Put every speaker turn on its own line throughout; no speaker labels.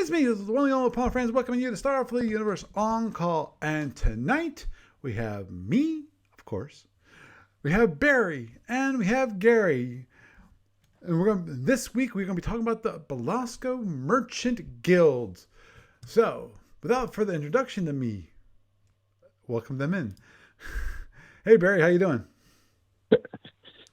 It's me, this is the one and only Paul Friends, welcoming you to Starfleet Universe On Call. And tonight, we have me, of course. We have Barry, and we have Gary. And this week, we're going to be talking about the Belasco Merchant Guilds. So, without further introduction to me, welcome them in. Hey, Barry, how you doing?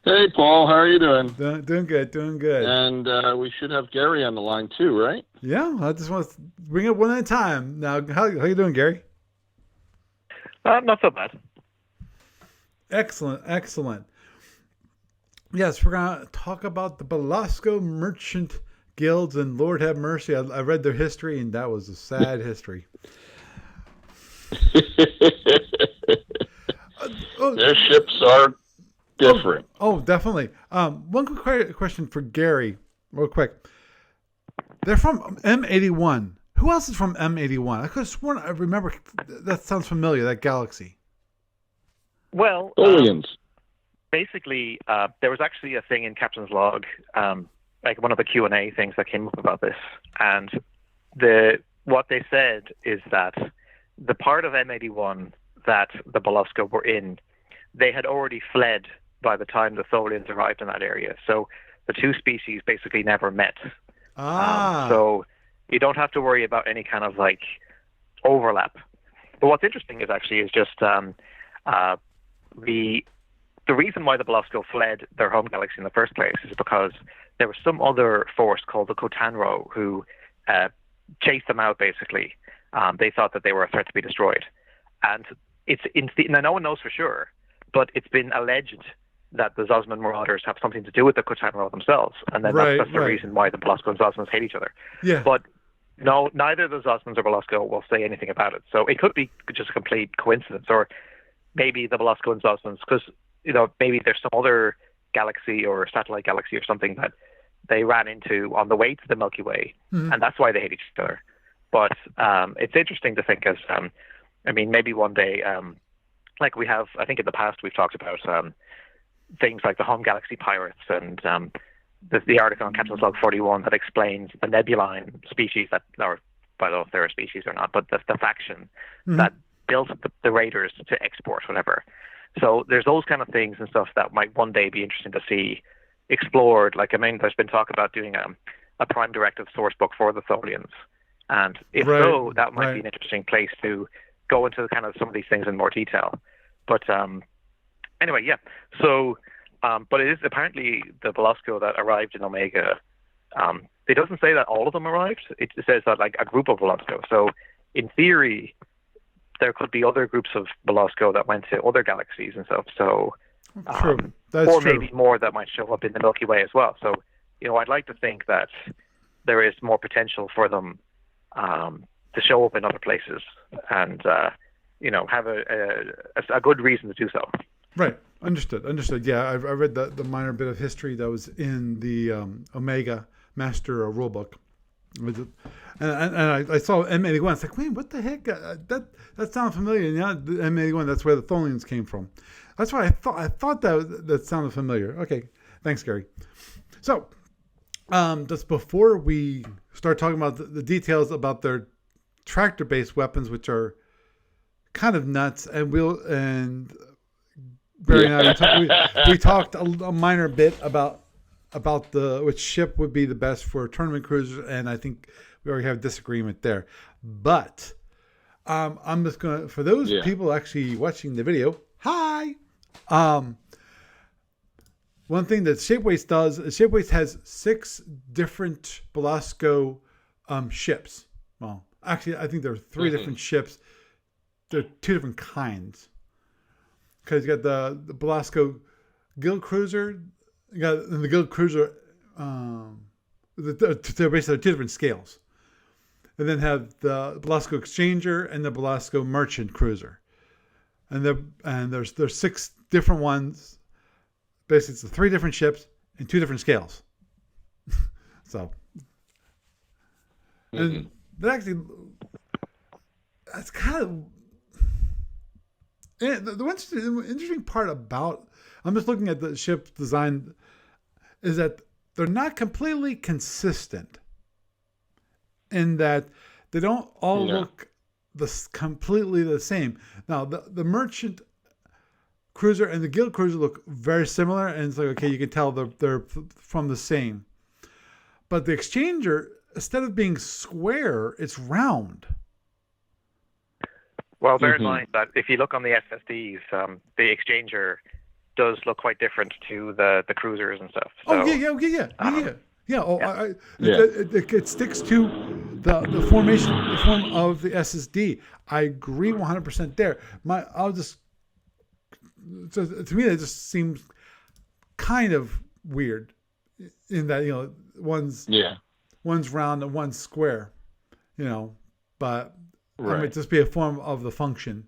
Hey, Paul, how are you doing?
Doing good, doing good.
And we should have Gary on the line too, right?
Yeah, I just want to bring it one at a time. Now, how you doing, Gary?
Not so bad.
Excellent, excellent. Yes, we're going to talk about the Belasco Merchant Guilds, and Lord have mercy, I read their history, and that was a sad history.
Their ships are different.
Oh, definitely. One quick question for Gary, real quick. They're from M81. Who else is from M81? I could have sworn I remember. That sounds familiar, that galaxy.
Well,
Aliens.
basically, there was actually a thing in Captain's Log, like one of the Q&A things that came up about this. And what they said is that the part of M81 that the Belasco were in, they had already fled by the time the Tholians arrived in that area. So the two species basically never met. So you don't have to worry about any kind of like overlap. But what's interesting is just the reason why the Belasco fled their home galaxy in the first place is because there was some other force called the Cotanro who chased them out, basically. They thought that they were a threat to be destroyed. And now no one knows for sure, but it's been alleged that the Zosman Marauders have something to do with the Cotanro themselves, and then that's the reason why the Belasco and Zosmans hate each other. Yeah. But no, neither the Zosmans or Belasco will say anything about it. So it could be just a complete coincidence, or maybe the Belasco and Zosmans, because maybe there's some other galaxy or satellite galaxy or something that they ran into on the way to the Milky Way, and that's why they hate each other. But it's interesting to think as, maybe one day, like we have, I think in the past we've talked about things like the home galaxy pirates and the article on Captain's Log 41 that explains the Nebuline species that, or I don't know if they're a species or not, but the faction that built the raiders to export, whatever. So there's those kind of things and stuff that might one day be interesting to see explored. Like, there's been talk about doing a Prime Directive source book for the Tholians. And if so, that might be an interesting place to go into kind of some of these things in more detail. But anyway, yeah. So, but it is apparently the Belasco that arrived in Omega. It doesn't say that all of them arrived. It says that like a group of Belasco. So in theory, there could be other groups of Belasco that went to other galaxies and stuff. So, or maybe more that might show up in the Milky Way as well. So, I'd like to think that there is more potential for them to show up in other places and, have a good reason to do so.
Right. Understood. Yeah, I read the minor bit of history that was in the Omega Master Rulebook. And I saw M81. It's like, wait, what the heck? That sounds familiar. And yeah, the M81, that's where the Tholians came from. That's why I thought that sounded familiar. Okay. Thanks, Gary. So, just before we start talking about the details about their tractor-based weapons, which are kind of nuts, and Barry and I we talked a minor bit about which ship would be the best for tournament cruisers, and I think we already have disagreement there. But I'm just gonna, for those people actually watching the video, hi. One thing that Shapeways does is Shapeways has 6 different Belasco ships. Well, actually, I think there are 3 different ships. There are 2 different kinds. Because you got the Belasco Guild Cruiser, you got the Guild Cruiser. They're basically 2 different scales, and then have the Belasco Exchanger and the Belasco Merchant Cruiser, and there's 6 different ones. Basically, it's 3 different ships and 2 different scales. So, and that's kind of. And the interesting part about, I'm just looking at the ship design, is that they're not completely consistent in that they don't all
No.
look completely the same. Now, the merchant cruiser and the guild cruiser look very similar, and it's like, okay, you can tell they're from the same. But the exchanger, instead of being square, it's round.
Well, bear in mind that if you look on the SSDs, the exchanger does look quite different to the cruisers and stuff. So,
Yeah. Oh,
Yeah.
It sticks to the form of the SSD. I agree 100% there. So to me, that just seems kind of weird in that, one's round and one's square, but
Right.
it might just be a form of the function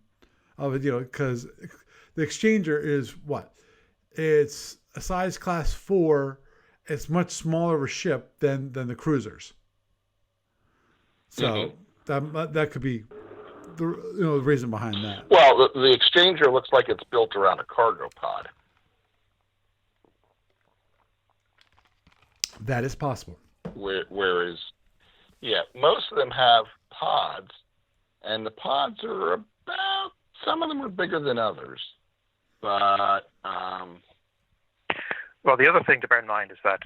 of it, because the exchanger is what? It's a size class 4. It's much smaller of a ship than the cruisers. So that could be the reason behind that.
Well, the exchanger looks like it's built around a cargo pod.
That is possible.
Whereas, most of them have pods, and the pods are about, some of them are bigger than others. But,
well, the other thing to bear in mind is that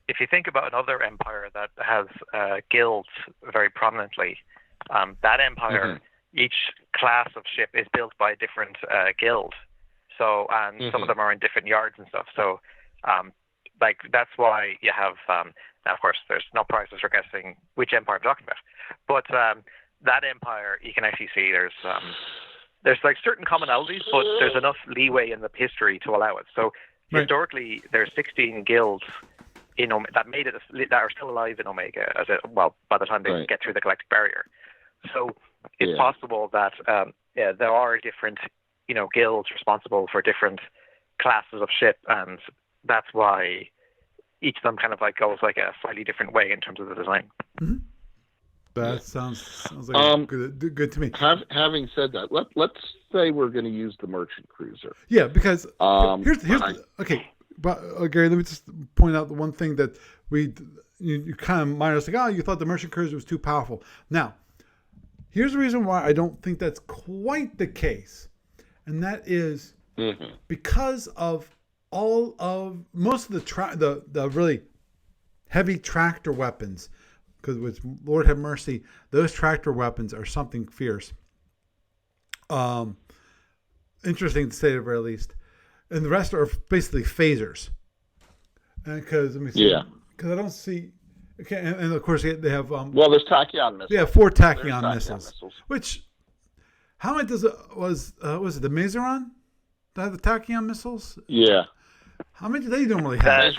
if you think about another empire that has guilds very prominently, that empire, each class of ship is built by a different guild. So, and some of them are in different yards and stuff. So, that's why you have, now of course, there's no prizes for guessing which empire I'm talking about. But that empire, you can actually see there's like certain commonalities, but there's enough leeway in the history to allow it. So, historically, there's 16 guilds that made it, that are still alive in Omega by the time they get through the galactic barrier. So it's possible that there are different guilds responsible for different classes of ship, and that's why each of them kind of like goes like a slightly different way in terms of the design.
Mm-hmm. That sounds like good to me.
Having said that, let's say we're going to use the merchant cruiser.
Yeah, because okay. But Gary, let me just point out the one thing that you kind of minus like, you thought the merchant cruiser was too powerful. Now, here's the reason why I don't think that's quite the case, and that is because of most of the really heavy tractor weapons. Because with Lord have mercy, those tractor weapons are something fierce. Interesting to say at the very least. And the rest are basically phasers. Because let me see. Because I don't see. Okay, and of course they have.
Well, there's tachyon missiles.
Yeah, 4 tachyon missiles. Which, how many was it the Mazeron that have the tachyon missiles?
Yeah.
How many do they normally have?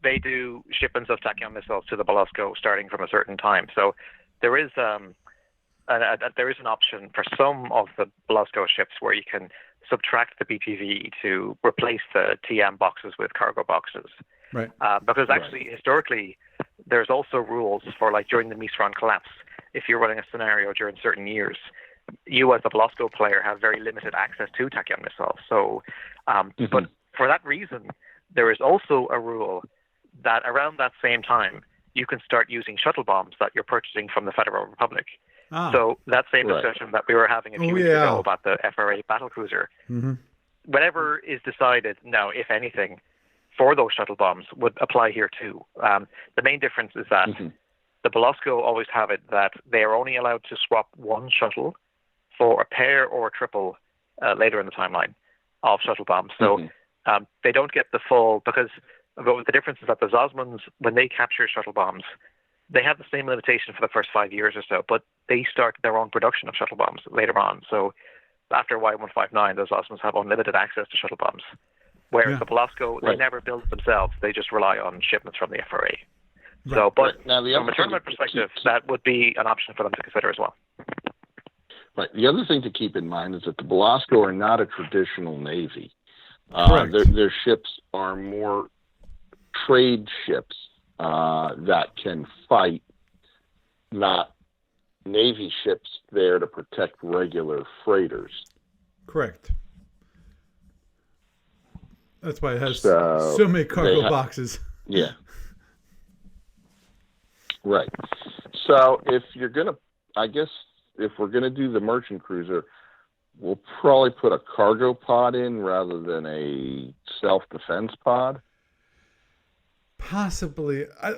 They do shipments of tachyon missiles to the Belusco starting from a certain time. So there is an option for some of the Belusco ships where you can subtract the BPV to replace the TM boxes with cargo boxes.
Right.
Because actually, historically, there's also rules for like during the Misron collapse, if you're running a scenario during certain years, you as the Belusco player have very limited access to tachyon missiles. So, but for that reason, there is also a rule that around that same time, you can start using shuttle bombs that you're purchasing from the Federal Republic. So that same discussion that we were having a few weeks ago about the FRA battlecruiser, whatever is decided now, if anything, for those shuttle bombs would apply here too. The main difference is that the Belusco always have it that they are only allowed to swap one shuttle for a pair or a triple later in the timeline of shuttle bombs. So they don't get the full, because the difference is that the Zosmans, when they capture shuttle bombs, they have the same limitation for the first 5 years or so, but they start their own production of shuttle bombs later on. So after Y159, those Zosmans have unlimited access to shuttle bombs. Whereas the Belusco, they never build it themselves. They just rely on shipments from the FRA. So, but
now,
from a tournament perspective, that would be an option for them to consider as well.
Right. The other thing to keep in mind is that the Belusco are not a traditional navy. Their ships are more trade ships that can fight, not navy ships there to protect regular freighters.
Correct. That's why it has so many cargo boxes.
Yeah. Right. So if you're gonna, I guess if we're gonna do the merchant cruiser, we'll probably put a cargo pod in rather than a self-defense pod.
Possibly. I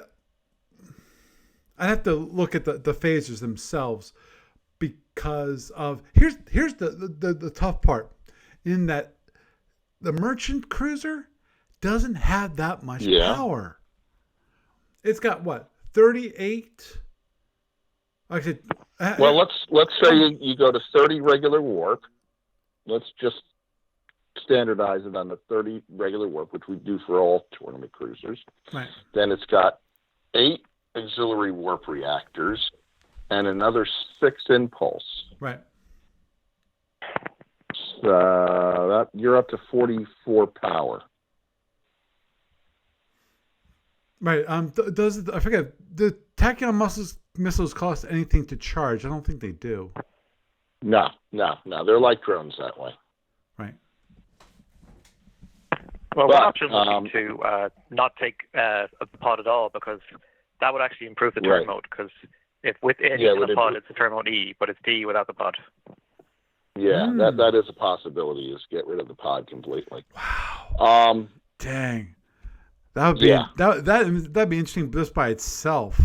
have to look at the phasers themselves because of here's the tough part in that the merchant cruiser doesn't have that much power. It's got what 38. Like I said,
well, let's say you go to 30 regular warp. Let's just standardize it on the 30 regular warp, which we do for all tournament cruisers.
Right.
Then it's got 8 auxiliary warp reactors and another 6 impulse.
Right.
So you're up to 44 power.
Right. Does I forget the tachyon missiles cost anything to charge? I don't think they do.
No. They're like drones that way.
Right.
Well, one option would be to not take the pod at all, because that would actually improve the turn mode. Because if with any in the pod, it's the turn mode E, but it's D without the pod.
Yeah, that is a possibility. Is get rid of the pod completely.
Wow. Dang. That would be that'd be interesting just by itself.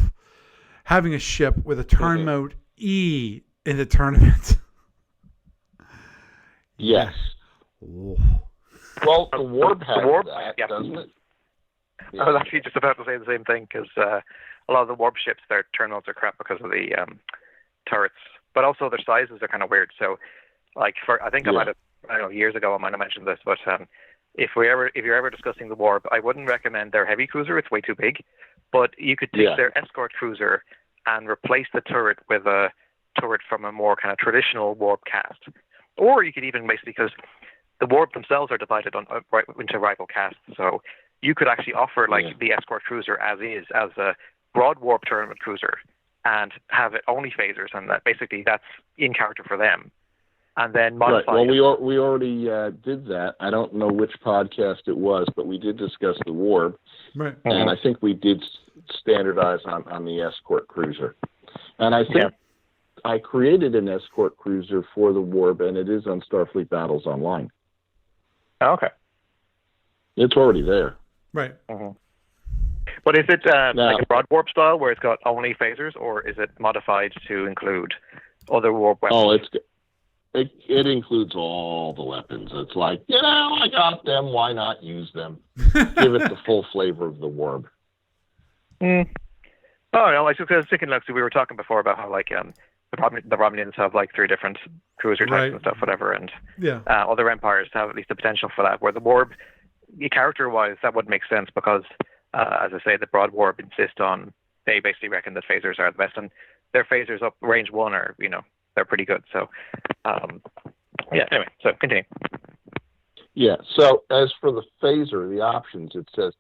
Having a ship with a turn mode E in the tournament.
Yes.
Oh.
Well, the warp has that, doesn't it? Yeah.
I was actually just about to say the same thing, because a lot of the warp ships, their turn modes are crap because of the turrets, but also their sizes are kind of weird. So, like, I think I don't know, years ago I might have mentioned this, but if you're ever discussing the warp, I wouldn't recommend their heavy cruiser. It's way too big. But you could take their escort cruiser and replace the turret with a turret from a more kind of traditional warp cast. Or you could even basically, because the warp themselves are divided into rival casts, so you could actually offer the escort cruiser as a broad warp tournament cruiser and have it only phasers, and that's in character for them. And then modify.
Right. Well, we already did that. I don't know which podcast it was, but we did discuss the warp, and I think we did standardize on the escort cruiser. And I think I created an escort cruiser for the warp, and it is on Starfleet Battles Online.
Oh, okay.
It's already there.
Right.
But is it like a broad warp style where it's got only phasers, or is it modified to include other warp weapons?
Oh, it includes all the weapons. It's like, I got them. Why not use them? Give it the full flavor of the warp.
Oh, no, I was thinking, we were talking before about how the Romulans have 3 different cruiser types and stuff, whatever, and other empires have at least the potential for that. Where the warp, character-wise, that would make sense because, as I say, the broad warp insist on, they basically reckon that phasers are the best, and their phasers up range 1 are, they're pretty good. So, anyway, so continue.
Yeah, so as for the phaser, the options, it says,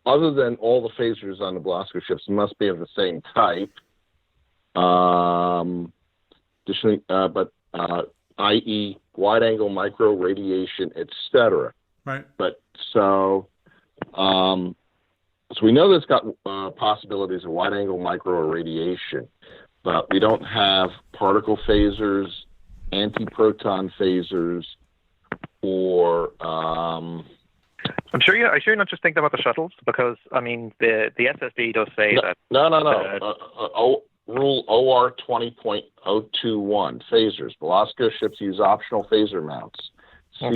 other than all the phasers on the Belasco ships must be of the same type, additionally, i.e. wide-angle micro radiation, etc.
Right.
But so we know that's got possibilities of wide-angle micro radiation, but we don't have particle phasers, anti-proton phasers, or
I'm sure you're not just thinking about the shuttles, because the SSD does say that.
No. Rule OR 20.021 phasers. Belasco ships use optional phaser mounts. See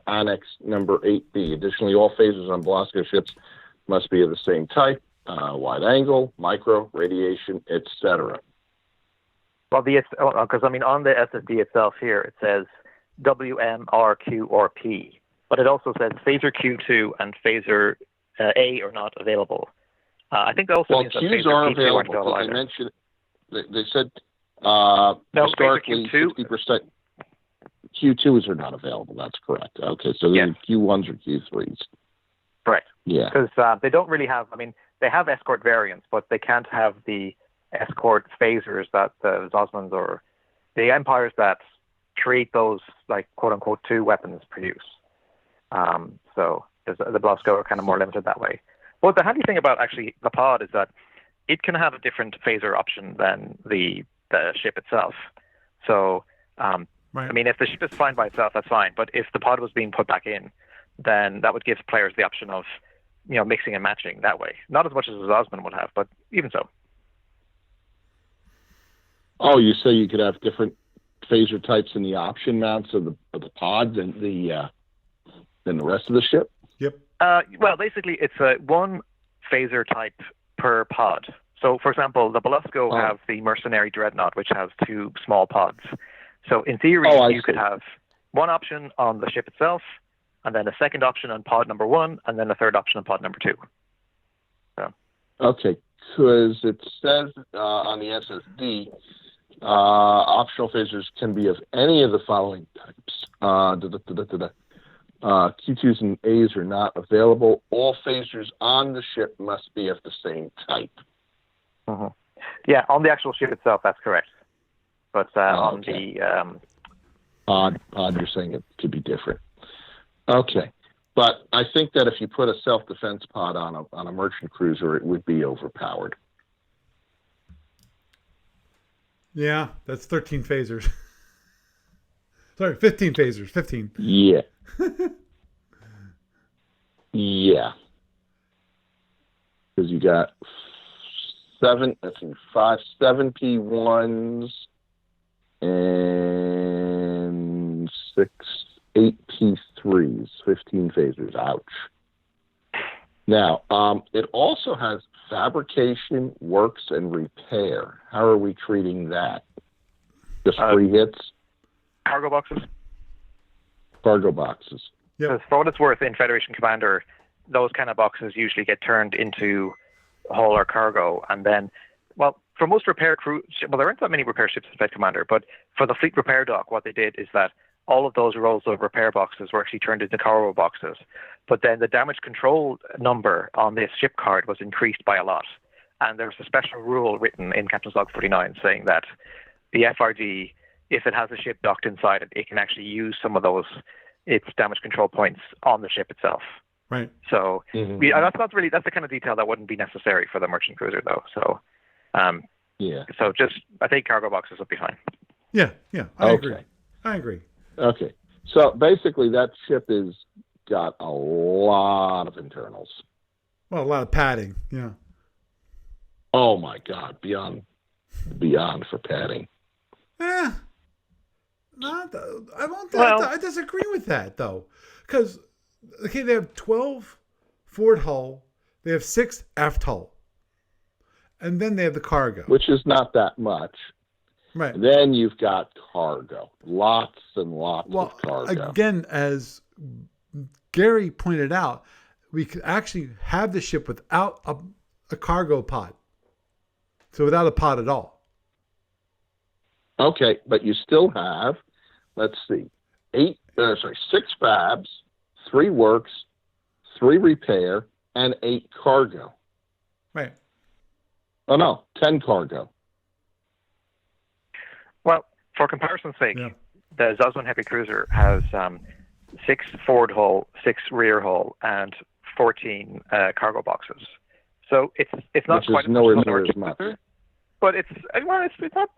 Annex number 8B. Additionally, all phasers on Belasco ships must be of the same type, wide angle, micro, radiation, etc.
Well, because on the SSD itself here, it says WM, R, Q, or P. But it also says phaser Q2 and phaser A are not available. I think that also means that
Qs
phaser
aren't
P2
available. They mentioned, they said historically
Q2?
60% Q2s are not available. That's correct. Okay, so they're Q1s or Q3s.
Right.
Yeah.
Because they don't really have, they have escort variants, but they can't have the escort phasers that the Zosmans or the empires that create those, quote-unquote, 2 weapons produce. So the Belasco are kind of more limited that way. But the handy thing about actually the pod is that it can have a different phaser option than the ship itself. So,
Right.
I mean, if the ship is flying by itself, that's fine. But if the pod was being put back in, then that would give players the option of, mixing and matching that way. Not as much as Osman would have, but even so.
Oh, you say you could have different phaser types in the option mounts of the pod than the rest of the ship?
Yep.
Well, basically, it's one phaser type per pod. So, for example, the Belusco have the Mercenary Dreadnought, which has 2 small pods. So, in theory, you could have one option on the ship itself, and then a second option on pod number 1, and then a third option on pod number 2. So.
Okay, because it says on the SSD, optional phasers can be of any of the following types. Q2s and A's are not available. All phasers on the ship must be of the same type.
Mm-hmm. Yeah, on the actual ship itself, that's correct. But on the
pod, you're saying it could be different. Okay, but I think that if you put a self-defense pod on a merchant cruiser, it would be overpowered.
Yeah, that's 13 phasers. Sorry, 15 phasers. 15.
Yeah. Yeah. Because you got 5 7P1s and 8 P3s, 15 phasers. Ouch. Now, it also has fabrication, works, and repair. How are we treating that? Just free hits?
Cargo boxes.
Cargo boxes.
Yep.
Because for what it's worth, in Federation Commander, those kind of boxes usually get turned into hull or cargo, and then, well, for most repair crew, well, there aren't that many repair ships in Fed Commander, but for the fleet repair dock, what they did is that all of those rows of repair boxes were actually turned into cargo boxes. But then the damage control number on this ship card was increased by a lot. And there's a special rule written in Captain's Log 49 saying that the FRD, if it has a ship docked inside it, it can actually use some of its damage control points on the ship itself.
Right.
So that's the kind of detail that wouldn't be necessary for the merchant cruiser, though. So, So I think cargo boxes would be fine.
Yeah. I agree.
Okay. So basically, that ship is got a lot of internals.
Well, a lot of padding. Yeah.
Oh my God! Beyond for padding.
I won't. I disagree with that though, because they have 12 forward hull, they have 6 aft hull, and then they have the cargo,
which is not that much.
Right.
And then you've got cargo, lots and lots of cargo.
Again, as Gary pointed out, we could actually have the ship without a cargo pod, so without a pod at all.
Okay, but you still have, let's see, 6 fabs, 3 works, 3 repair, and 8 cargo.
Right.
Oh no, 10 cargo.
Well, for comparison's sake, the Zosman Heavy Cruiser has 6 forward hull, 6 rear hull, and 14 cargo boxes. So it's not quite as much as a merchant cruiser, but it's not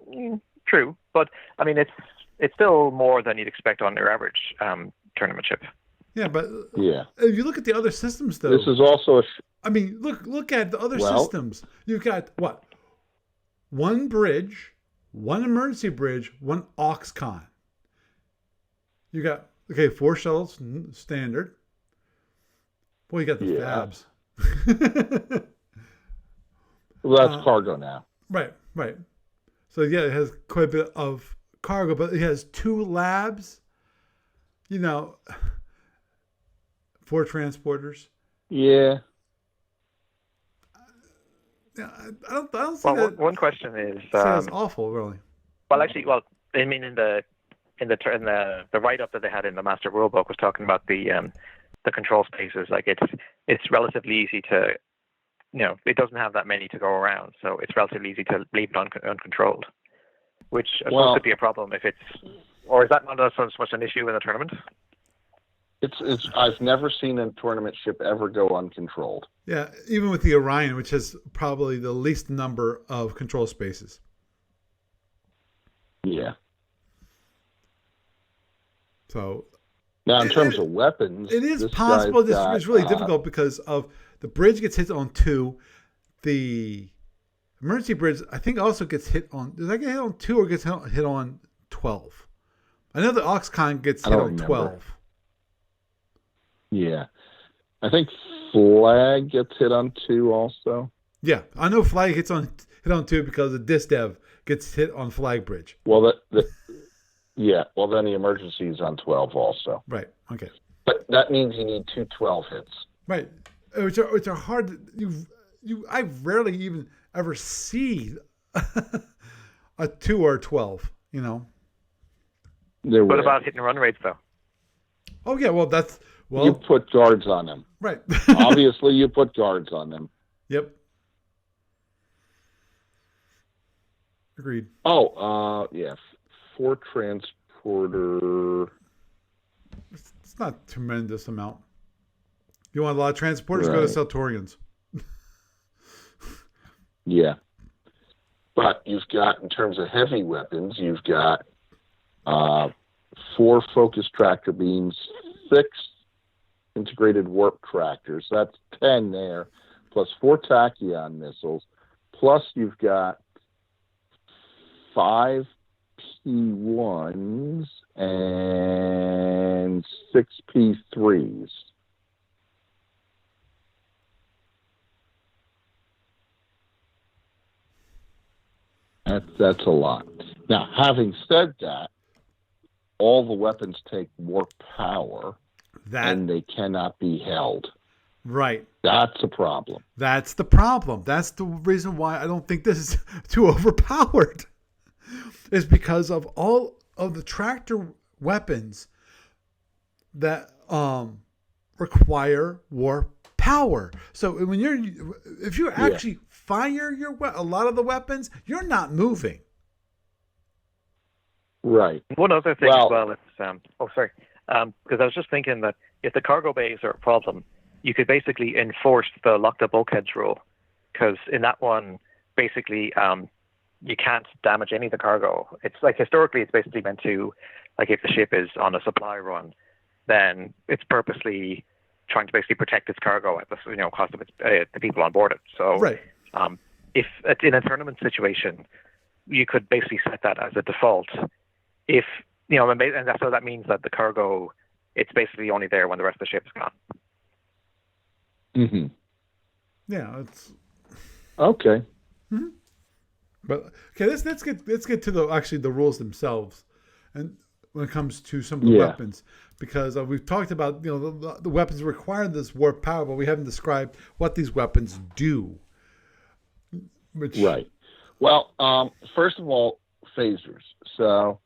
true. But I mean, it's still more than you'd expect on your average tournament ship.
Yeah, but if you look at the other systems, though,
this is also
look at the other systems. You've got what? 1 bridge, 1 emergency bridge, 1 aux-con. You got 4 shuttles standard. Boy, you got the fabs.
Well, that's cargo now.
Right. So it has quite a bit of cargo, but it has 2 labs. 4 transporters.
Yeah.
I don't see that.
One question is.
Sounds awful, really.
Well, actually, I mean, in the write-up that they had in the Master Rulebook was talking about the control spaces. Like it's relatively easy to, it doesn't have that many to go around, so it's relatively easy to leave it uncontrolled, which I suppose could be a problem if it's, or is that not so much an issue in the tournament?
It's. I've never seen a tournament ship ever go uncontrolled.
Yeah, even with the Orion, which has probably the least number of control spaces.
Yeah.
So
Now, in terms of weapons,
it is
this
possible.
guy's
This
got,
is really difficult because of the bridge gets hit on 2. The emergency bridge, I think, also gets hit on. Does that get hit on 2 or gets hit on 12? I know the Oxcon gets hit on
remember.
12.
Yeah. I think Flag gets hit on 2 also.
Yeah, I know Flag hit on 2 because the Disdev gets hit on Flag Bridge.
Well, yeah. Well, then the emergency is on 12 also.
Right. Okay.
But that means you need 2 12 hits.
Right. Which are hard. I rarely even ever see a 2 or a 12. You know.
What about hit and run rates though?
Oh yeah. Well,
you put guards on them.
Right.
Obviously, you put guards on them.
Yep. Agreed.
Oh, yeah. 4 transporter.
It's not a tremendous amount. You want a lot of transporters?
Right.
Go to Saltorians.
Yeah. But you've got, in terms of heavy weapons, you've got 4 focus tractor beams, 6 integrated warp tractors. That's 10 there, plus 4 tachyon missiles. Plus you've got 5 P1s and 6 P3s. That's a lot. Now, having said that, all the weapons take warp power, and they cannot be held.
Right.
That's a problem.
That's the problem. That's the reason why I don't think this is too overpowered. Is because of all of the tractor weapons that require warp power. So when if you actually fire a lot of the weapons, you're not moving.
Right.
One other thing as well is, because I was just thinking that if the cargo bays are a problem, you could basically enforce the locked up bulkheads rule, because in that one, basically, you can't damage any of the cargo. It's like historically, it's basically meant to, like if the ship is on a supply run, then it's purposely trying to basically protect its cargo at the cost of the people on board it. So,
right.
If in a tournament situation, you could basically set that as a default. If and so that means that the cargo, it's basically only there when the rest of the ship is gone.
Mm-hmm.
Yeah, it's
okay.
Mm-hmm. But okay, let's get to the rules themselves, and when it comes to some of the weapons, because we've talked about the weapons require this warp power, but we haven't described what these weapons do.
Right. Well, first of all, phasers. So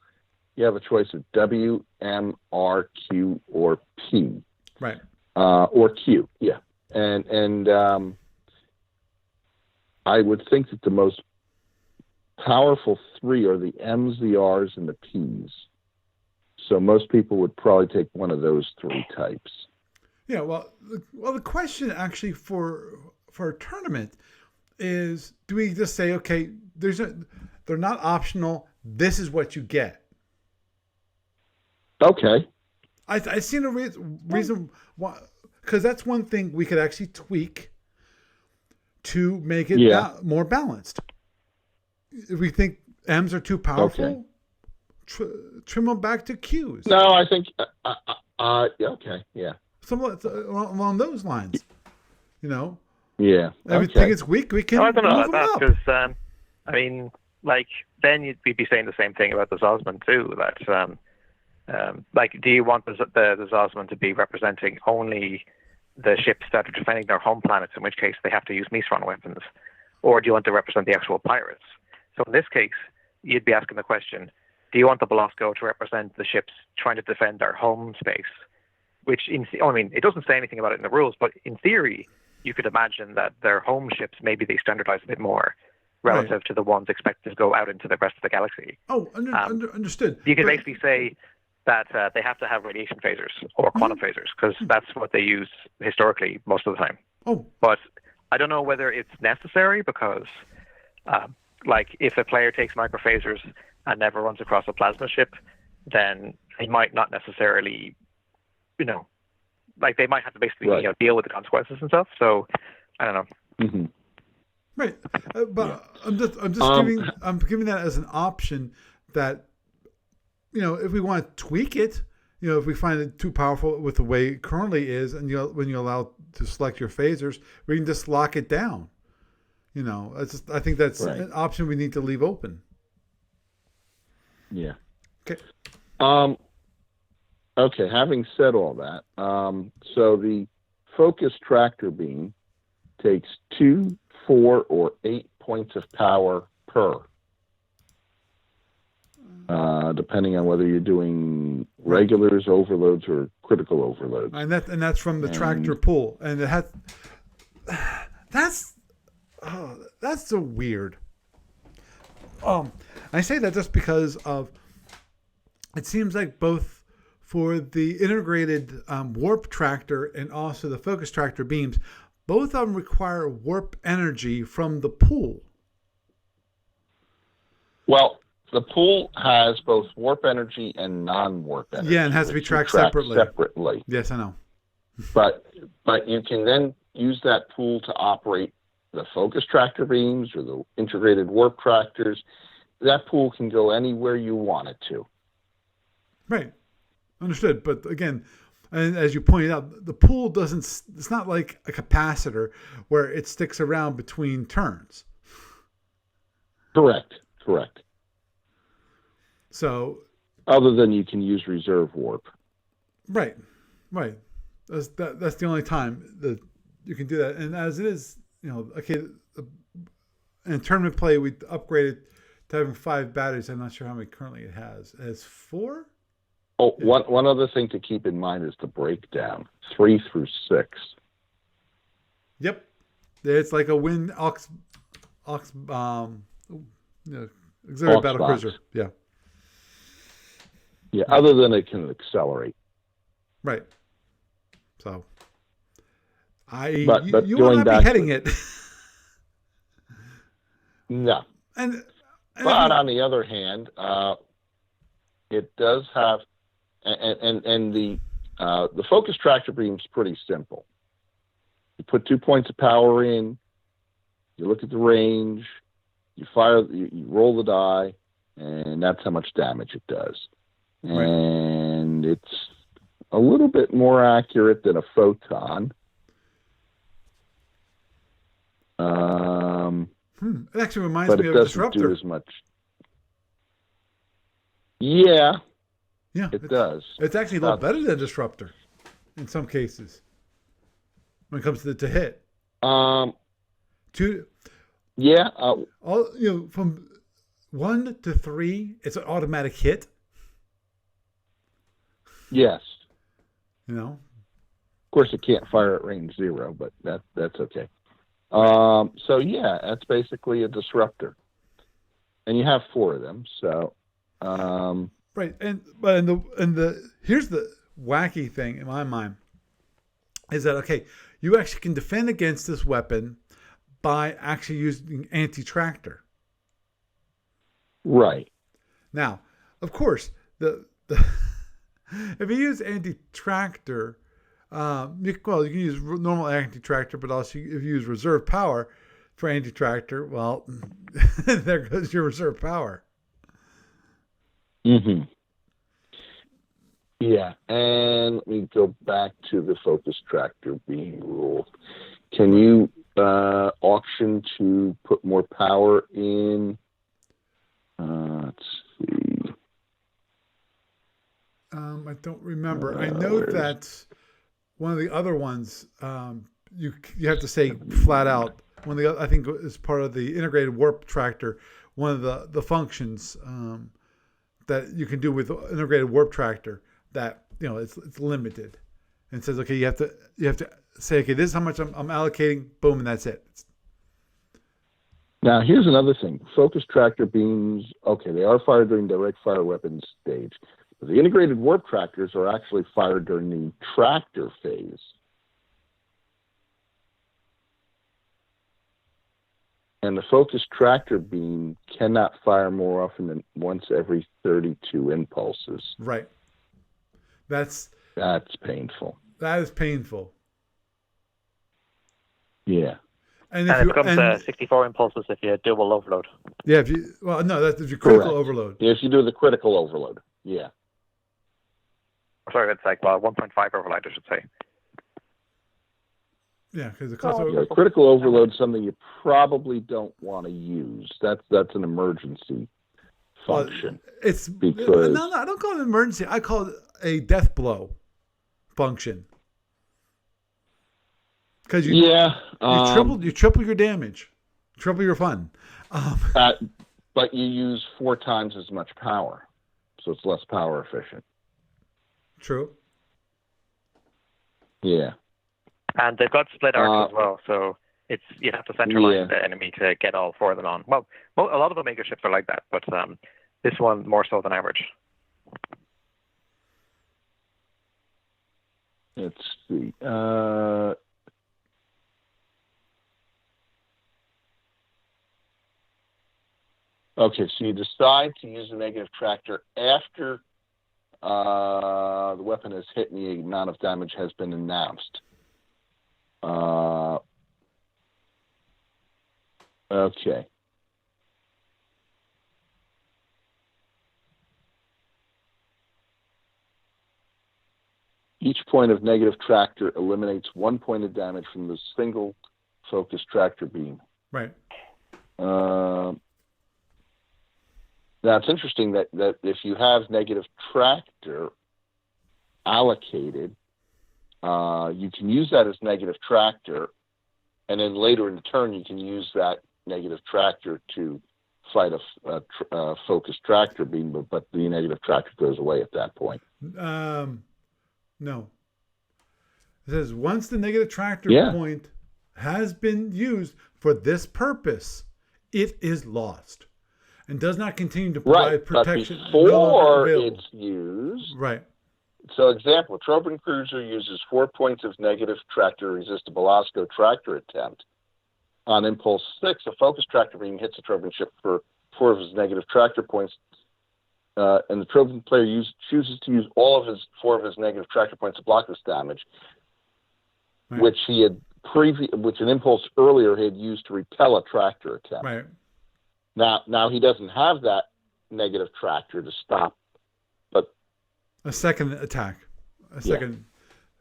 you have a choice of W, M, R, Q, or P.
Right.
Or Q. Yeah. And I would think that the most powerful 3 are the M's, the R's, and the P's. So most people would probably take one of those 3 types.
Yeah. Well, the question actually for a tournament is: do we just say, okay, they're not optional. This is what you get.
Okay.
I see no reason why, because that's one thing we could actually tweak to make it more balanced. If we think M's are too powerful, trim them back to Q's.
No, I think, okay, yeah.
Somewhat along those lines,
Yeah.
Everything is weak, we can
I don't know
move
about
them
that, because, then you'd be saying the same thing about the Zosman too, that, do you want the Zosman to be representing only the ships that are defending their home planets, in which case they have to use Misron weapons, or do you want to represent the actual pirates? So in this case, you'd be asking the question, do you want the Belasco to represent the ships trying to defend their home space? Which, it doesn't say anything about it in the rules, but in theory, you could imagine that their home ships, maybe they standardize a bit more relative to the ones expected to go out into the rest of the galaxy.
Oh, understood.
You could basically say that they have to have radiation phasers or quantum phasers because that's what they use historically most of the time.
Oh,
but I don't know whether it's necessary because, like, if a player takes microphasers and never runs across a plasma ship, then he might not necessarily, like they might have to basically deal with the consequences and stuff. So I don't know.
Mm-hmm.
Right, but yeah. I'm giving that as an option that, if we want to tweak it, if we find it too powerful with the way it currently is, and when you allow to select your phasers, we can just lock it down. I think that's an option we need to leave open.
Yeah.
Okay.
Okay. Having said all that, so the focus tractor beam takes 2, 4, or 8 points of power per, depending on whether you're doing regulars, overloads, or critical overloads.
And that's from the tractor pull, and it has. That's so weird. I say that just because of. It seems like both for the integrated warp tractor and also the focus tractor beams, both of them require warp energy from the pool.
Well, the pool has both warp energy and non-warp energy.
Yeah, and has to be tracked separately. Yes, I know.
But you can then use that pool to operate the focus tractor beams or the integrated warp tractors. That pool can go anywhere you want it to.
Right. Understood. But again, and as you pointed out, the pool it's not like a capacitor where it sticks around between turns.
Correct.
So,
other than you can use reserve warp.
Right. That's the only time that you can do that. And as it is, in tournament play, we upgraded to having 5 batteries. I'm not sure how many currently it has. It has 4?
Oh, yeah. One other thing to keep in mind is the breakdown, 3 through 6.
Yep. It's like a wind auxiliary battle cruiser. Yeah.
Yeah, other than it can accelerate.
Right. So,
but
you will not be heading it.
No. But on the other hand, it does have, and the focus tractor beam is pretty simple. You put 2 points of power in, you look at the range, you fire, you roll the die, and that's how much damage it does. Right. And it's a little bit more accurate than a photon.
It actually reminds me of Disruptor.
Do as much. Yeah, it does.
It's actually a lot better than Disruptor in some cases when it comes to hit. From 1 to 3, it's an automatic hit.
Yes.
Of
course, it can't fire at range 0, but that's okay. So yeah, that's basically a disruptor, and you have 4 of them. So,
right, and here's the wacky thing in my mind is that you actually can defend against this weapon by actually using anti-tractor.
Right.
Now, of course, the if you use anti-tractor. You can use normal anti-tractor, but also if you use reserve power for anti-tractor, well, there goes your reserve power.
Mm-hmm. Yeah, and let me go back to the focus tractor beam rule. Can you auction to put more power in? Let's see.
I don't remember. I know that. One of the other ones, you have to say flat out. I think is part of the integrated warp tractor. One of the functions that you can do with integrated warp tractor that it's limited, and it says you have to say this is how much I'm allocating. Boom, and that's it.
Now here's another thing: focus tractor beams. Okay, they are fired during direct fire weapons stage, The integrated warp tractors are actually fired during the tractor phase. And the focused tractor beam cannot fire more often than once every 32 impulses.
Right. That's
painful.
That is painful.
Yeah.
And it becomes 64 impulses if you double overload.
Yeah, that's if you critical overload.
Yeah, if you do the critical overload. Yeah.
Sorry, it's like 1.5 overload, I should say.
Yeah, because
critical overload is something you probably don't want to use. That's an emergency function.
No, I don't call it an emergency. I call it a death blow function. Because you triple your damage, triple your fun.
But you use 4 times as much power, so it's less power efficient.
True.
Yeah.
And they've got split arcs as well, so you have to centralize the enemy to get all 4 of them on. Well, a lot of Omega ships are like that, but this one more so than average.
Let's see. Okay, so you decide to use a negative tractor after the weapon has hit and the amount of damage has been announced. Okay. Each point of negative tractor eliminates 1 point of damage from the single focused tractor beam.
Right.
Now, it's interesting that if you have negative tractor allocated, you can use that as negative tractor, and then later in the turn, you can use that negative tractor to fight a focused tractor beam, but the negative tractor goes away at that point.
No. It says once the negative tractor point has been used for this purpose, it is lost and does not continue to provide protection.
But before it's used,
right.
So, example: a Trojan cruiser uses 4 points of negative tractor to resist a Belasco tractor attempt. On impulse 6, a focused tractor beam hits a Trojan ship for 4 of his negative tractor points, and the Trojan player chooses to use all of his 4 of his negative tractor points to block this damage,
right.
which he had which an impulse earlier had used to repel a tractor attempt.
Right.
Now he doesn't have that negative tractor to stop, but
a second attack, a second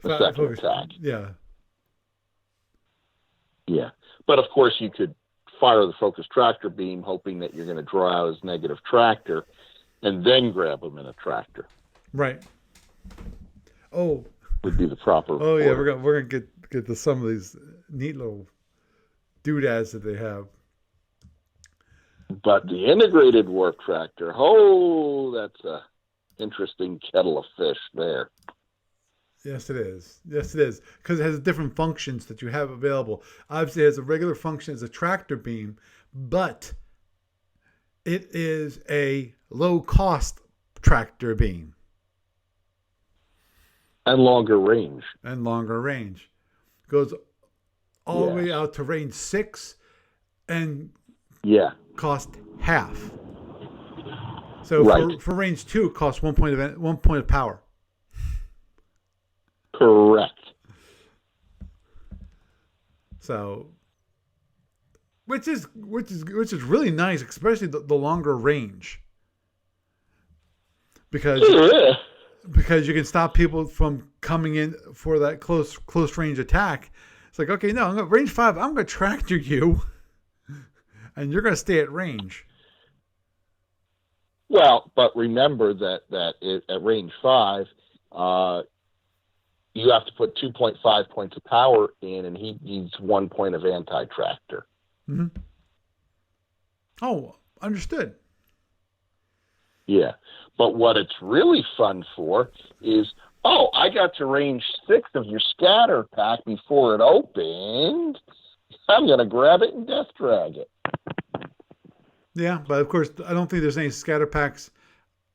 attack.
Yeah.
Yeah, but of course you could fire the focused tractor beam, hoping that you're going to draw out his negative tractor, and then grab him in a tractor.
Right. Oh.
Would be the proper.
Oh yeah, we're gonna get to some of these neat little doodads that they have.
But the integrated warp tractor, that's a interesting kettle of fish there.
Yes, it is. Yes, it is. Because it has different functions that you have available. Obviously, it has a regular function as a tractor beam, but it is a low-cost tractor beam.
And longer range.
Goes all the way out to range 6 and cost half. So for range 2, it costs 1 point of power.
Correct.
So, which is really nice, especially the longer range, because you can stop people from coming in for that close range attack. It's like, okay, no, I'm going range 5. I'm going to tractor you, and you're going to stay at range.
Well, but remember that at range 5. You have to put 2.5 points of power in, and he needs 1 point of anti-tractor.
Mm-hmm. Oh, understood.
Yeah. But what it's really fun for is, I got to range 6 of your scatter pack before it opened. I'm going to grab it and death drag it.
Yeah, but of course, I don't think there's any scatter packs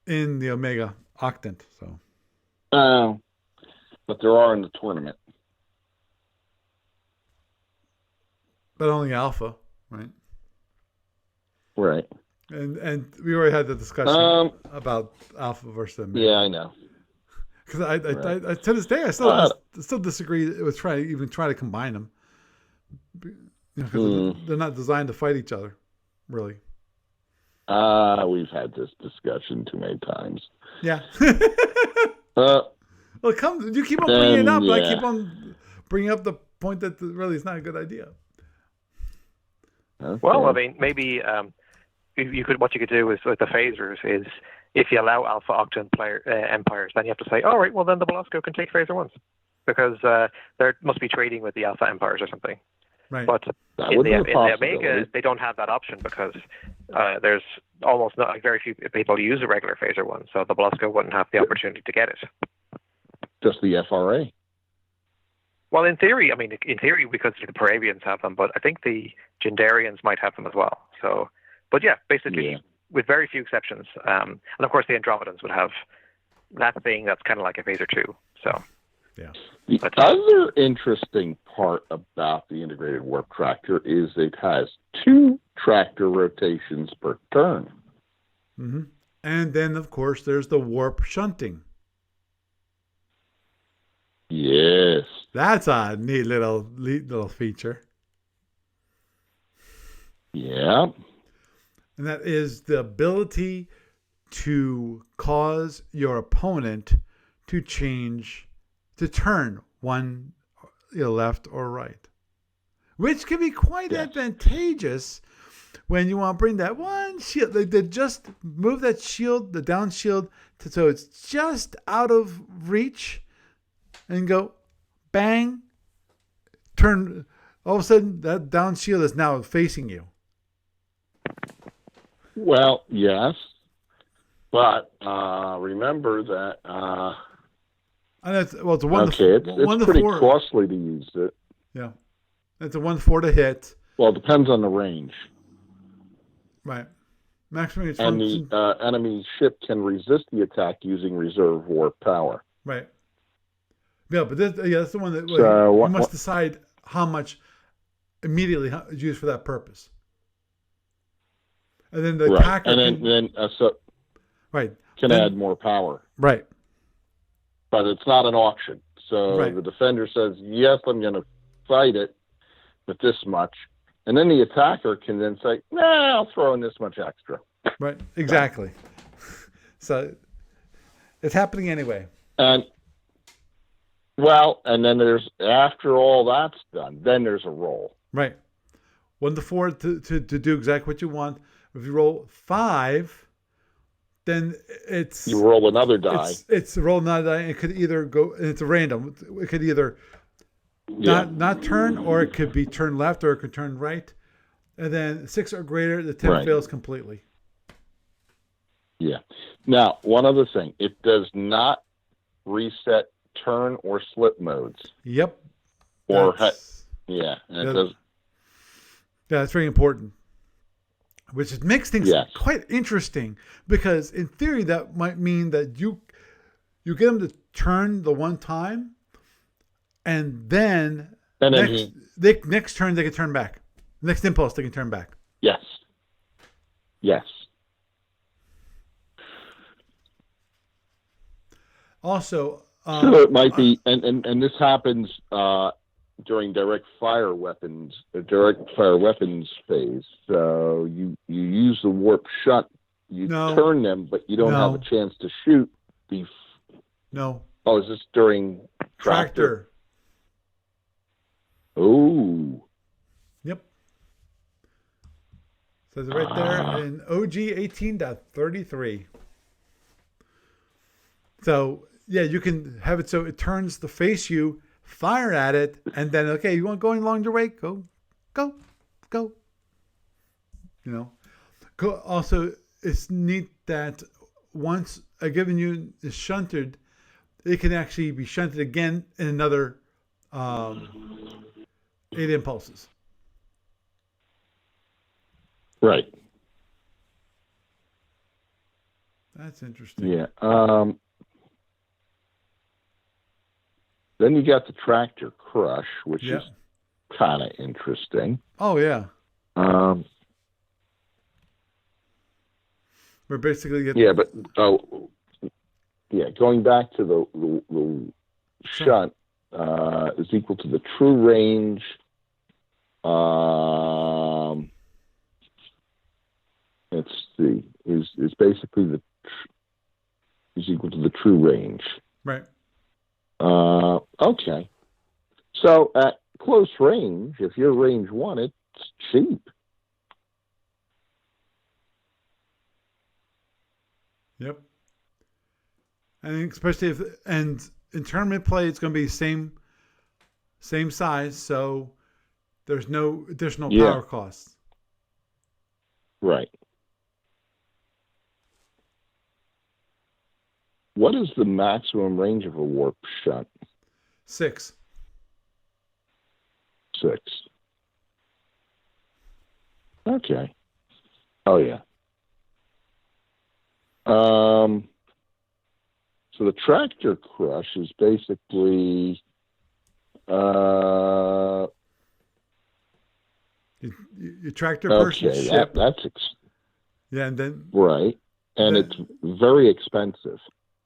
in the Omega octant. So,
but there are in the tournament.
but only alpha, right?
Right.
And we already had the discussion about alpha versus omega.
Yeah, I know.
Because I to this day I still disagree with trying to combine them. Because they're not designed to fight each other, really.
We've had this discussion too many times.
Yeah. Well, you keep on bringing it up. Yeah. I keep on bringing up the point that really is not a good idea.
Okay. Well, I mean, maybe what you could do is with the phasers is if you allow alpha octant empires, then you have to say, all right, well then the Belasco can take phaser ones because they must be trading with the alpha empires or something.
Right.
But in the Omega, they don't have that option because there's almost very few people use a regular phaser one, so the Belasco wouldn't have the opportunity to get it.
Just the FRA.
Well, in theory, because the Paravians have them, but I think the Gendarians might have them as well. So, but yeah, basically, with very few exceptions, and of course the Andromedans would have that thing that's kind of like a phaser too. So,
yeah.
The other interesting part about the integrated warp tractor is it has 2 tractor rotations per turn.
Mm-hmm. And then, of course, there's the warp shunting.
Yes.
That's a neat little feature.
Yeah.
And that is the ability to cause your opponent to turn one left or right, which can be quite advantageous when you want to bring that one shield. They just move that shield, the down shield, so it's just out of reach, and go bang, turn. All of a sudden, that down shield is now facing you.
Well, yes, but remember that.
And it's a 1
to 4. It's pretty costly to use it.
Yeah, it's a 1/4 to hit.
Well, it depends on the range.
Right. Maximum.
And the enemy ship can resist the attack using reserve warp power.
Right. Yeah, but that's the one that you must decide how much immediately is used for that purpose. And then the attacker can
add more power.
Right.
But it's not an auction. So the defender says, yes, I'm going to fight it with this much. And then the attacker can then say, nah, I'll throw in this much extra.
Right, exactly. So it's happening anyway.
And then there's, after all that's done, then there's a roll.
Right. 1 to 4 to do exactly what you want. If you roll 5, then it's...
You roll another die.
It's roll another die. It could either go... It's a random. It could either not turn, or it could be turn left, or it could turn right. And then 6 or greater, the attempt fails completely.
Yeah. Now, one other thing. It does not reset turn or slip modes.
Yep.
Does.
Yeah, that's very important. Which makes things quite interesting, because in theory that might mean that you get them to turn the one time, and then next turn they can turn back. Next impulse they can turn back.
Yes. Yes.
Also,
so it might be, and this happens during direct fire weapons phase. So you use the warp shunt, turn them, but you don't have a chance to shoot.
No.
Oh, is this during tractor? Oh.
Yep. Says it right there in OG 18.33. So yeah, you can have it so it turns to face you, fire at it, and then you want going along your way, go. Also, it's neat that once a given unit is shunted, it can actually be shunted again in another 8 impulses.
Right.
That's interesting.
Yeah. Then you got the tractor crush, which
Yeah.
is kind of interesting.
Oh yeah.
Um,
We're basically
yeah, but going back to the shunt is equal to the true range. Let's see, is basically is equal to the true range.
Right.
Okay. So at close range, if you're range 1, it's cheap.
Yep. And especially in tournament play, it's going to be same size, so there's no additional power costs.
Right. What is the maximum range of a warp shunt?
6.
6. Okay. Oh yeah. So the tractor crush is basically
your tractor person ship. Yeah, and then
right, and it's very expensive.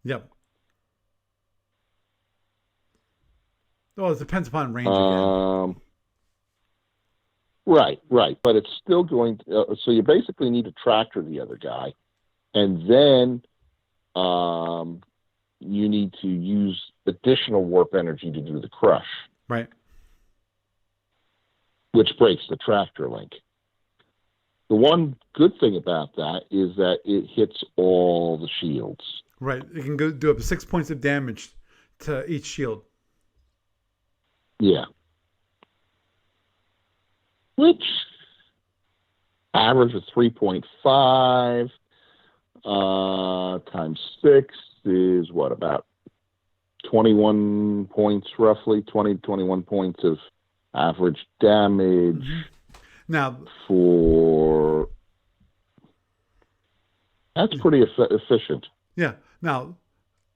Yep. Well, it depends upon range again.
Right, but it's still going to, so you basically need to tractor the other guy, and then you need to use additional warp energy to do the crush.
Right.
Which breaks the tractor link. The one good thing about that is that it hits all the shields.
Right. It can go do up to 6 points of damage to each shield.
Yeah. Which average of 3.5 times 6 is what, about 21 points roughly, 21 points of average damage.
Mm-hmm. Now,
that's pretty efficient.
Yeah. Now,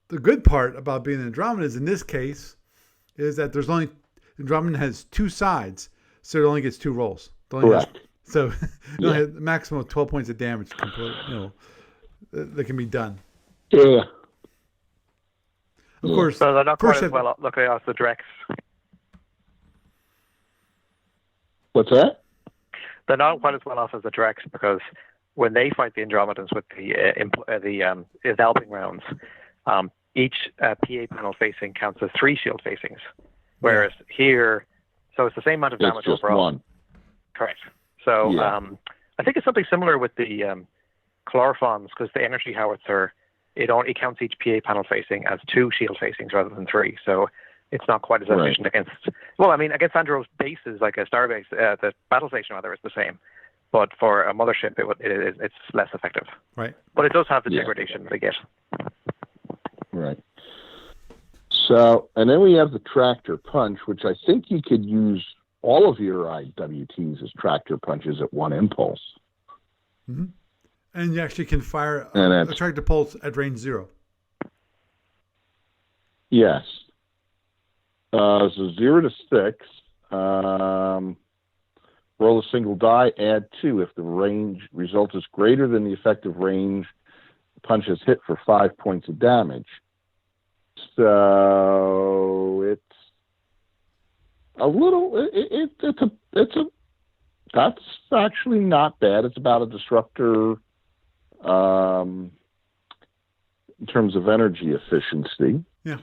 the good part about being an Andromedas in this case is that Andromeda has 2 sides, so it only gets 2 rolls.
Correct.
So it only has a maximum of 12 points of damage that can be done.
Yeah.
Of course.
So they're not quite as well looking as the Drex.
What's that?
They're not quite as well off as the Drex, because when they fight the Andromedans with the Alping rounds, each PA panel facing counts as 3 shield facings, whereas here, so it's the same amount of damage
it's just
overall.
1.
Correct. So I think it's something similar with the Chlorophons, because the energy howitzer, it counts each PA panel facing as 2 shield facings rather than 3. So it's not quite as efficient against Andro's bases, like a starbase, the battle station rather, is the same. But for a mothership, it's less effective.
Right.
But it does have the degradation they get.
Right. So, and then we have the tractor punch, which I think you could use all of your IWTs as tractor punches at 1 impulse.
Mm-hmm. And you actually can fire a tractor pulse at range 0.
Yes. So 0 to 6. Roll a single die, add 2. If the range result is greater than the effective range, the punch is hit for 5 points of damage. So it's a little. That's actually not bad. It's about a disruptor in terms of energy efficiency.
Yeah.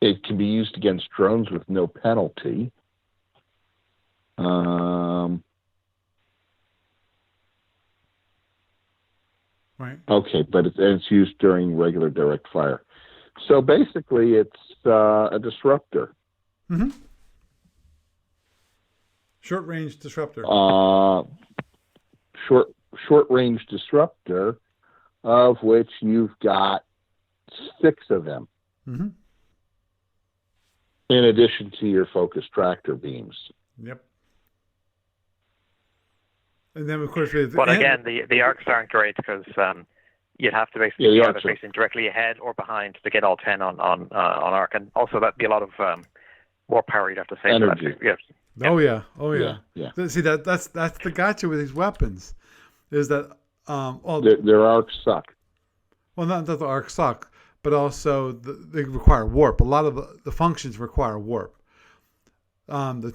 It can be used against drones with no penalty.
Right.
Okay, but it's used during regular direct fire. So basically, it's a disruptor.
Mm-hmm. Short range disruptor.
Short range disruptor, of which you've got 6 of them.
Mm-hmm.
In addition to your focused tractor beams.
Yep. And then, of course,
but again, the arcs aren't great because you'd have to basically be either facing directly ahead or behind to get all 10 on arc, and also that'd be a lot of more power you'd have to save.
Energy.
Oh yeah.
Yeah.
See that's the gotcha with these weapons, is that
their arcs suck.
Well, not that the arcs suck, but also they require warp. A lot of the functions require warp. The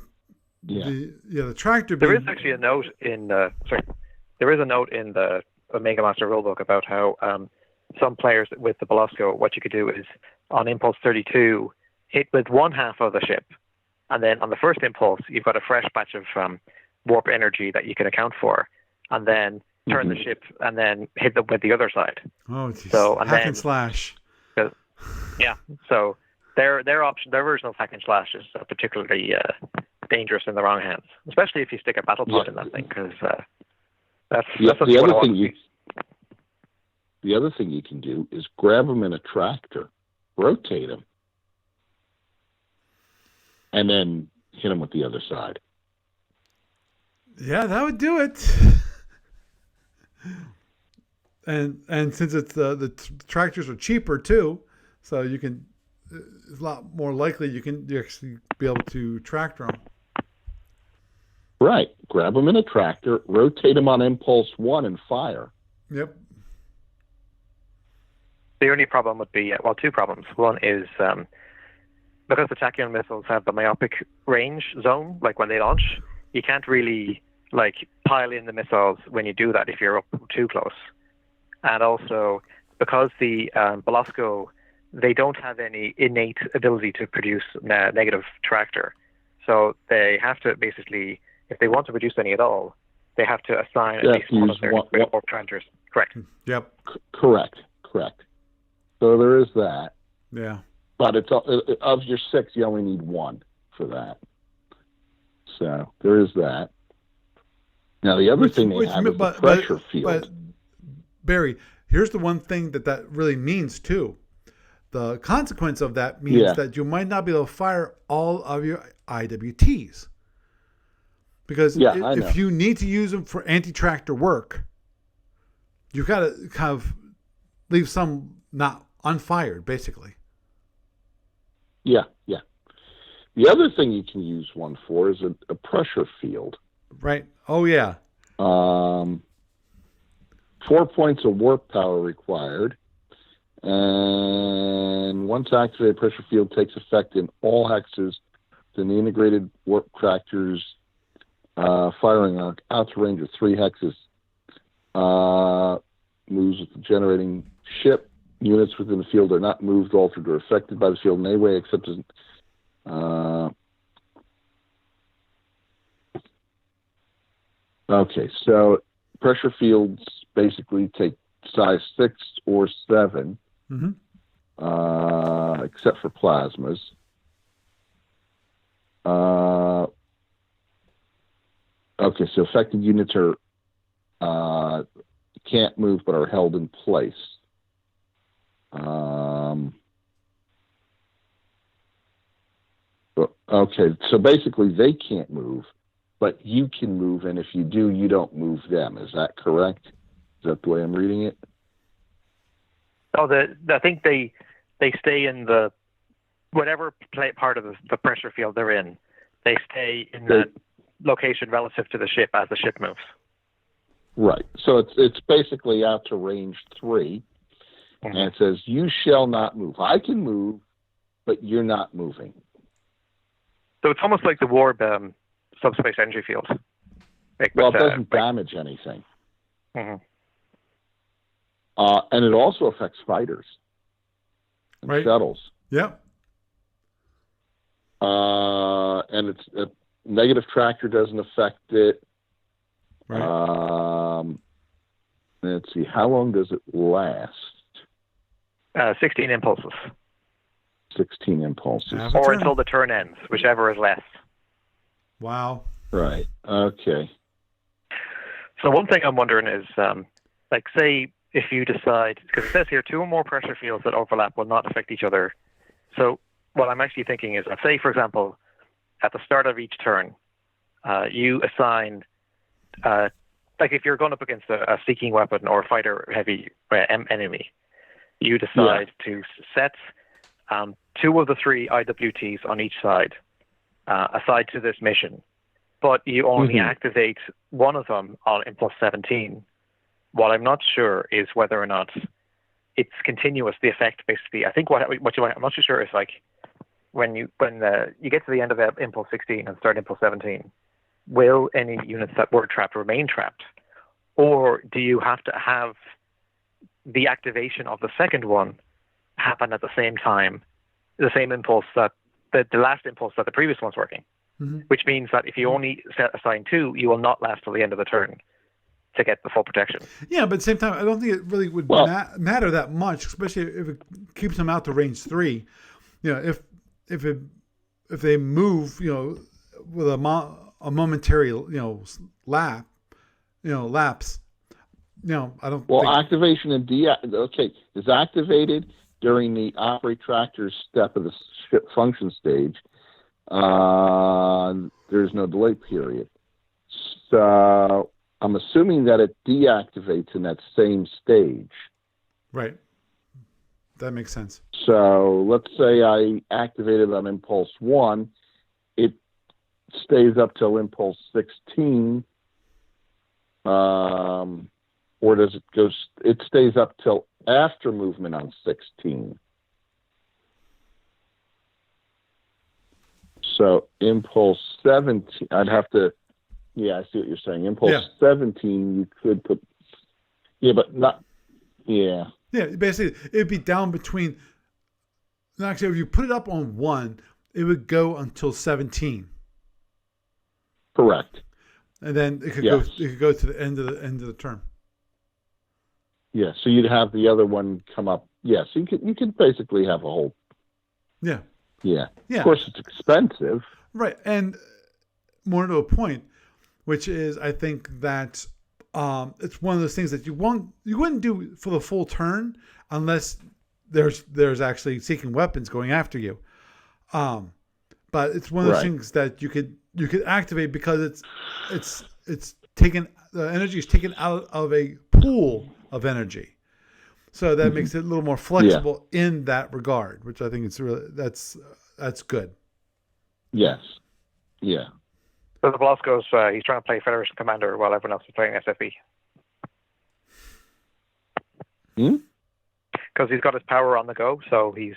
tractor.
There is actually a note in there is a note in the Omega Master rulebook about how some players with the Belasco, what you could do is on impulse 32 hit with one half of the ship, and then on the first impulse you've got a fresh batch of warp energy that you can account for, and then turn the ship and then hit them with the other side.
Oh, geez.
So
hack and slash.
Yeah, so their version of hack and slash is particularly dangerous in the wrong hands, especially if you stick a battle pod in that thing, because that's
the other thing you can do is grab them in a tractor, rotate them, and then hit them with the other side.
Yeah, that would do it. And since it's the tractors are cheaper too, so you can, it's a lot more likely you actually be able to tractor them.
Right. Grab them in a tractor, rotate them on impulse 1, and fire.
Yep.
The only problem would be, two problems. One is because the tachyon missiles have the myopic range zone, like when they launch, you can't really pile in the missiles when you do that if you're up too close. And also, because the Belasco, they don't have any innate ability to produce negative tractor. So they have to basically, if they want to produce any at all, they have to assign at least one of their warp tractors. Correct.
Yep.
Correct. So there is that.
Yeah.
But it's of your 6, you only need 1 for that. So there is that. Now the other thing they have is the pressure field. But
Barry, here's the one thing that really means too. The consequence of that means that you might not be able to fire all of your IWTs. Because if you need to use them for anti-tractor work, you've got to kind of leave some not unfired, basically.
Yeah. The other thing you can use one for is a pressure field.
Right. Oh, yeah.
4 points of warp power required. And once activated, pressure field takes effect in all hexes. Then the integrated warp tractors firing out to range of 3 hexes moves with the generating ship. Units within the field are not moved, altered, or affected by the field in any way except as okay, so pressure fields basically take size 6 or 7, except for plasmas. Okay, so affected units are can't move but are held in place. Okay, so basically they can't move, but you can move, and if you do, you don't move them. Is that correct? Is that the way I'm reading it?
Oh, I think they stay in the whatever part of the pressure field they're in. They stay in that location relative to the ship as the ship moves.
Right. So it's basically out to range 3, and it says you shall not move. I can move, but you're not moving.
So it's almost like the Warp subspace energy field.
It doesn't damage anything. And it also affects fighters and shuttles.
Yep.
And it's a negative tractor doesn't affect it.
Right.
Let's see, how long does it last?
16 impulses.
16 impulses.
Or until the turn ends, whichever is less.
Wow.
Right. Okay.
So one thing I'm wondering is, say if you decide, because it says here 2 or more pressure fields that overlap will not affect each other. So what I'm actually thinking is, say, for example, at the start of each turn, you assign like if you're going up against a seeking weapon or a fighter heavy enemy, you decide to set 2 of the 3 IWTs on each side, aside to this mission, but you only activate one of them on impulse 17. What I'm not sure is whether or not it's continuous. The effect, basically, I think what you want, I'm not too sure is like when you get to the end of impulse 16 and start impulse 17, will any units that were trapped remain trapped, or do you have to have the activation of the second one happen at the same time, the same impulse that the last impulse that the previous one's working, which means that if you only assign 2, you will not last till the end of the turn to get the full protection.
Yeah, but at the same time, I don't think it really would matter that much, especially if it keeps them out to range 3. You know, if they move, you know, with a momentary, you know, lapse, you know, I don't.
Well, activation and is activated during the operate tractor step of the ship function stage. There's no delay period. So I'm assuming that it deactivates in that same stage.
Right. That makes sense.
So let's say I activated on impulse 1. It stays up till impulse 16. Or does it go? It stays up till after movement on 16. So impulse 17, I'd have to. Yeah, I see what you're saying. Impulse 17, you could put. Yeah, but not. Yeah.
Yeah, basically, it'd be down between. Actually, if you put it up on 1, it would go until 17.
Correct.
And then it could go. It could go to the end of the term.
Yeah, so you'd have the other one come up. Yes, you could basically have a whole.
Yeah.
Yeah. Of course, it's expensive.
Right, and more to a point, which is I think that it's one of those things that you wouldn't do for the full turn unless there's actually seeking weapons going after you. But it's one of those things that you could activate because it's taken, the energy is taken out of a pool of energy, so that makes it a little more flexible in that regard, which I think it's really that's good.
Yes. Yeah.
So the Velasco's he's trying to play Federation Commander while everyone else is playing SFE. Because he's got his power on the go, so he's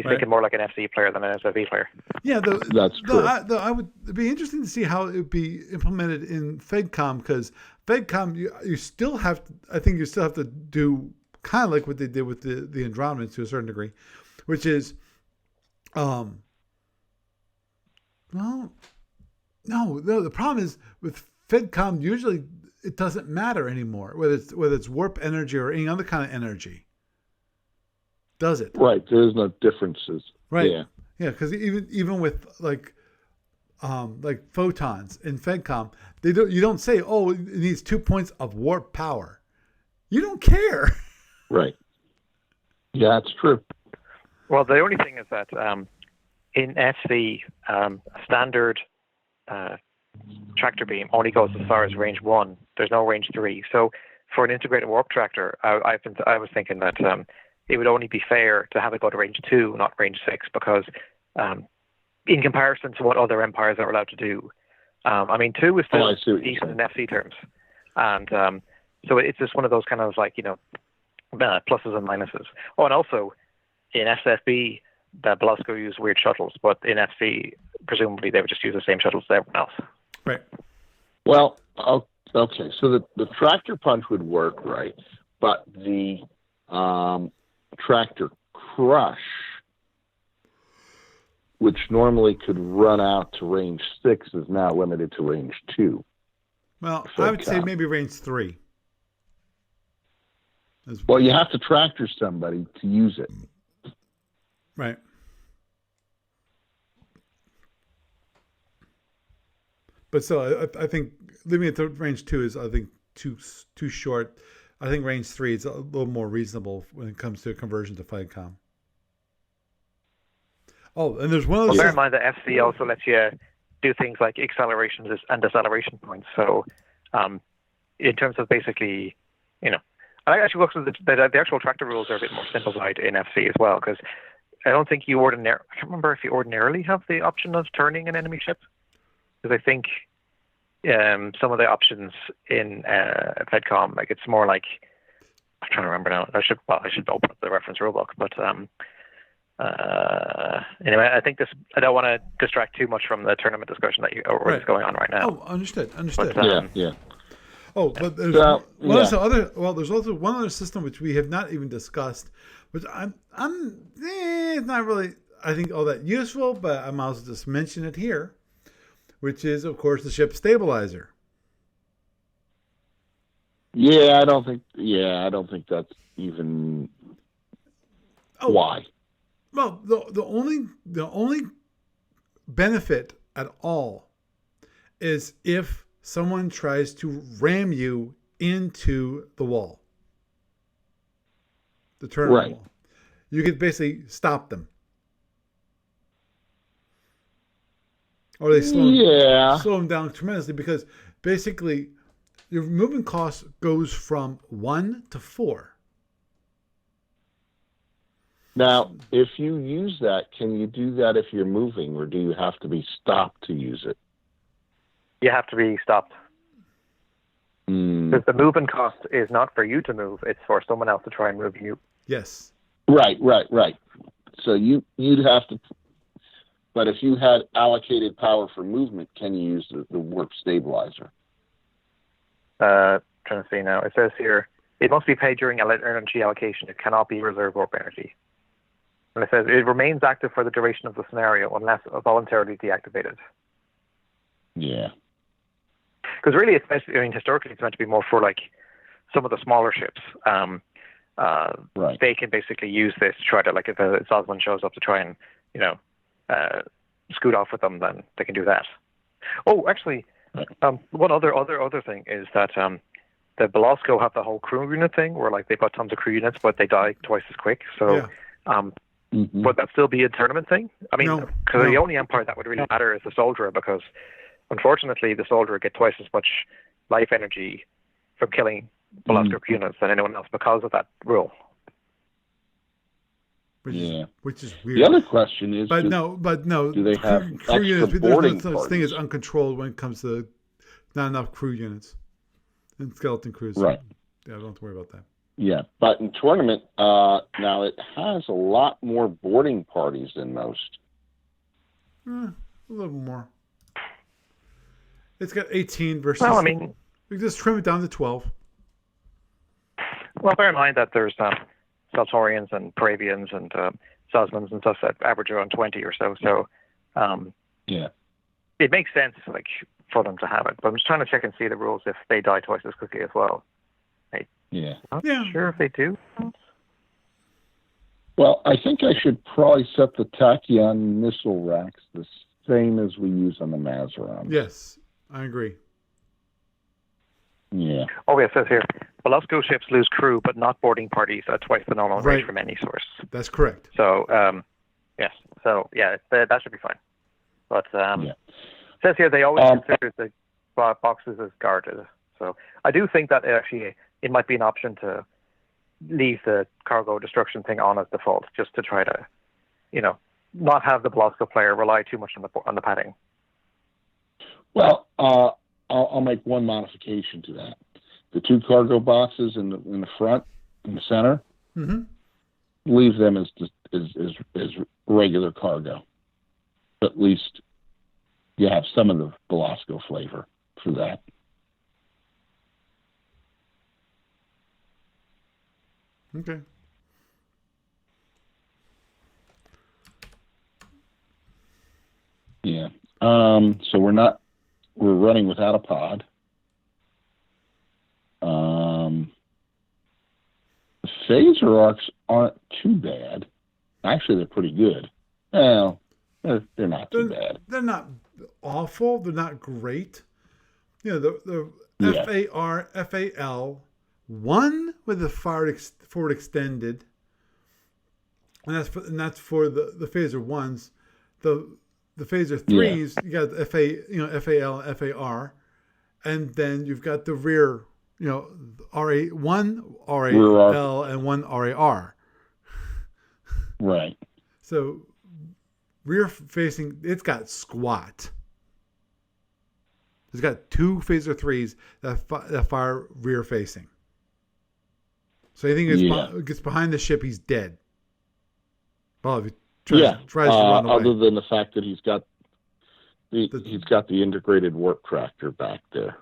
thinking more like an FC player than an SFE player.
Yeah,
that's true.
I would it'd be interesting to see how it would be implemented in FedCom, because FedCom you still have to, I think you still have to do kind of like what they did with the Andromedans to a certain degree, which is no, the problem is with FedCom usually it doesn't matter anymore whether it's warp energy or any other kind of energy. Does it?
Right. There's no differences.
Right.
Yeah.
Yeah, because even with like photons in FedCom, you don't say, oh, it needs 2 points of warp power. You don't care.
Right. Yeah, that's true.
Well, the only thing is that in FC, standard tractor beam only goes as far as range 1. There's no range 3. So for an integrated warp tractor, I was thinking that it would only be fair to have it go to range 2, not range 6, because in comparison to what other empires are allowed to do, I mean, 2 is still decent in FC terms. And so it's just one of those kind of like, pluses and minuses. Oh, and also in SFB, the Belasco used weird shuttles, but in FC, presumably they would just use the same shuttles as everyone else.
Right.
Well, okay, so the tractor punch would work, right? But the tractor crush, which normally could run out to range 6, is now limited to range 2.
Well, I would say maybe range 3.
Well, you have to tractor somebody to use it.
Right. But still, I think leaving it to range 2 is, I think, too short. I think range 3 is a little more reasonable when it comes to conversion to FightCom. Oh, and there's one other.
Well, bear in mind that FC also lets you do things like accelerations and deceleration points. So in terms of basically, you know, I actually looked at the actual tractor rules are a bit more simplified in FC as well, because I don't think I can't remember if you ordinarily have the option of turning an enemy ship, because I think some of the options in FedCom, like it's more like, I'm trying to remember now. I should open up the reference rulebook, but anyway, I think I don't want to distract too much from the tournament discussion that's going on right now.
Oh, understood.
But, yeah.
Oh, but there's there's also one other system which we have not even discussed, which it's not really, I think, all that useful, but I might as well just mention it here, which is, of course, the ship stabilizer.
I don't think that's even why.
Well, the only benefit at all is if someone tries to ram you into the wall, the tournament wall. You could basically stop them, or they slow them down tremendously, because basically your movement cost goes from 1 to 4.
Now, if you use that, can you do that if you're moving, or do you have to be stopped to use it?
You have to be stopped. Because the movement cost is not for you to move; it's for someone else to try and move you.
Yes.
Right. So you'd have to. But if you had allocated power for movement, can you use the warp stabilizer?
Trying to see now. It says here, it must be paid during energy allocation. It cannot be reserve warp energy. And it says it remains active for the duration of the scenario unless voluntarily deactivated.
Yeah.
Because really, historically, it's meant to be more for like some of the smaller ships. They can basically use this to try to, like, if a Sosman shows up to try and, scoot off with them, then they can do that. Oh, actually, one other thing is that the Belasco have the whole crew unit thing, where like they've got tons of crew units, but they die twice as quick. So, would that still be a tournament thing? I mean, because the only empire that would really matter is the Soldier, because unfortunately the Soldier get twice as much life energy from killing Belasco units than anyone else because of that rule.
Which is weird.
The other question is,
do
they have
crew units?
There's
no such thing as uncontrolled when it comes to not enough crew units and skeleton crews.
Right.
Yeah, don't have to worry about that.
Yeah, but in tournament, now it has a lot more boarding parties than most.
A little more. It's got 18 versus.
Well, I mean,
we can just trim it down to 12.
Well, bear in mind that there's Saltorians and Paravians and Sosmans and stuff that average around 20 or so. So, it makes sense, like, for them to have it. But I'm just trying to check and see the rules if they die twice as quickly as well. I'm not sure if they do.
Well, I think I should probably set the tachyon missile racks the same as we use on the Mazaron.
Yes, I agree.
Yeah.
Oh, it says here, Belasco ships lose crew, but not boarding parties at twice the normal rate from any source.
That's correct.
So, yes. So, that should be fine. But it says here they always consider the boxes as guarded. So, I do think that it might be an option to leave the cargo destruction thing on as default, just to try to, not have the Belasco player rely too much on the padding.
Well, I'll make one modification to that. The 2 cargo boxes in the front, in the center, leave them as regular cargo. At least you have some of the Belasco flavor for that.
Okay.
Yeah. So we're running without a pod. The phaser arcs aren't too bad. Actually, they're pretty good. Well, they're not too bad.
They're not awful. They're not great. The FAR, FAL, one with the forward extended, and that's for the phaser ones. The phaser threes, you got FAL and FAR, and then you've got the rear one
Rear arc.
RAL and one RAR.
Right.
So rear facing, it's got squat. It's got 2 phaser 3s that fire rear facing. So anything gets behind the ship, he's dead. Well, if he tries to run away.
Other than the fact that he's got the integrated warp tractor back there.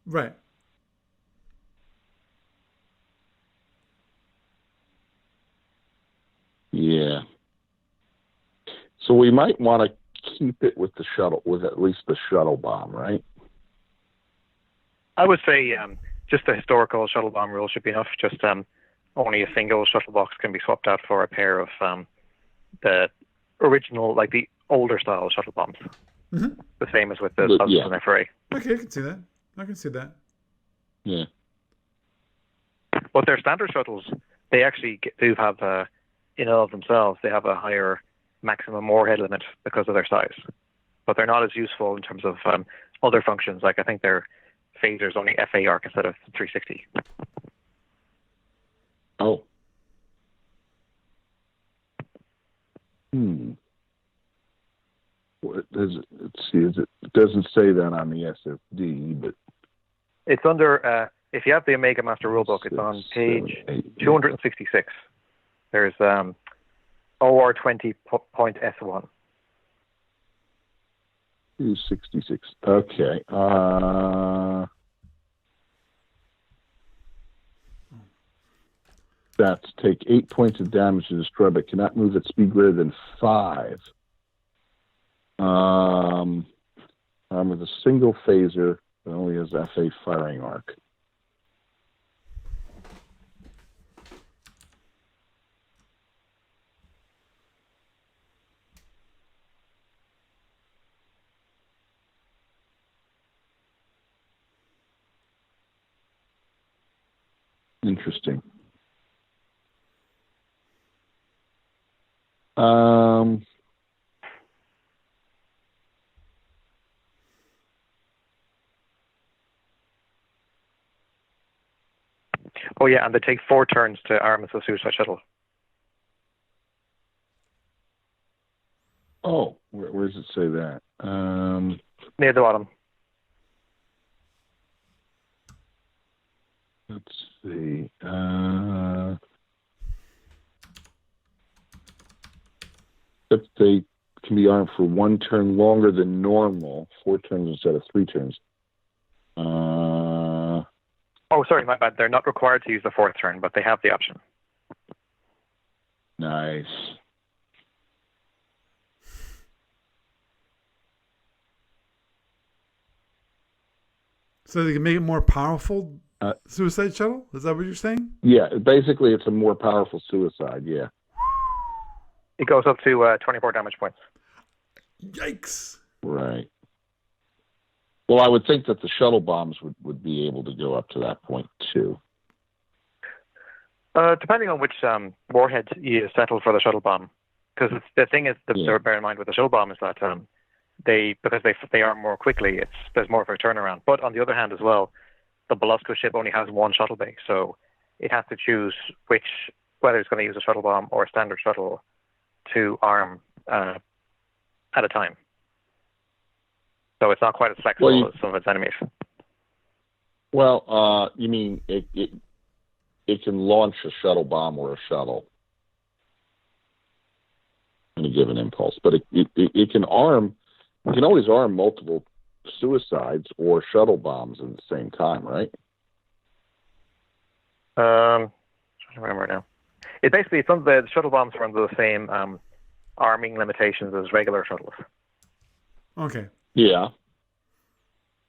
Right.
Yeah. So we might want to keep it with at least the shuttle bomb, right?
I would say just the historical shuttle bomb rule should be enough. Just only a single shuttle box can be swapped out for a pair of the original, like the older style shuttle bombs.
Mm-hmm.
The same as with the 2000 FRA.
Okay, I can see that.
Yeah.
But their standard shuttles, they actually do have, in and of themselves, they have a higher maximum warhead limit because of their size. But they're not as useful in terms of other functions. Like I think their phaser's only FA arc instead of 360.
Oh. Let's see. It doesn't say that on the SFD, but
it's under. If you have the Omega Master Rulebook, it's on page 266. There's OR20.S1.
266. Okay. That's take 8 points of damage to destroy, but cannot move at speed greater than 5. With a single phaser that only has FA firing arc. Interesting.
Oh yeah, and they take 4 turns to arm as a suicide shuttle.
Oh, where does it say that?
Near the bottom.
Let's see. If they can be armed for 1 turn longer than normal, 4 turns instead of 3 turns.
Oh, sorry, my bad. They're not required to use the 4th turn, but they have the option.
Nice.
So they can make it more powerful suicide shuttle? Is that what you're saying?
Yeah, basically it's a more powerful suicide, yeah.
It goes up to 24 damage points.
Yikes.
Right. Well, I would think that the shuttle bombs would be able to go up to that point, too.
Depending on which warhead you settle for the shuttle bomb. Because the thing is, to bear in mind with the shuttle bomb is that because they arm more quickly, there's more of a turnaround. But on the other hand as well, the Belasco ship only has 1 shuttle bay, so it has to choose whether it's going to use a shuttle bomb or a standard shuttle to arm at a time. So it's not quite as flexible as some of its enemies.
Well, you mean it can launch a shuttle bomb or a shuttle in a given impulse, but it can arm. You can always arm multiple suicides or shuttle bombs at the same time, right?
I'm trying to remember now. Some of the shuttle bombs are under the same arming limitations as regular shuttles.
Okay.
Yeah.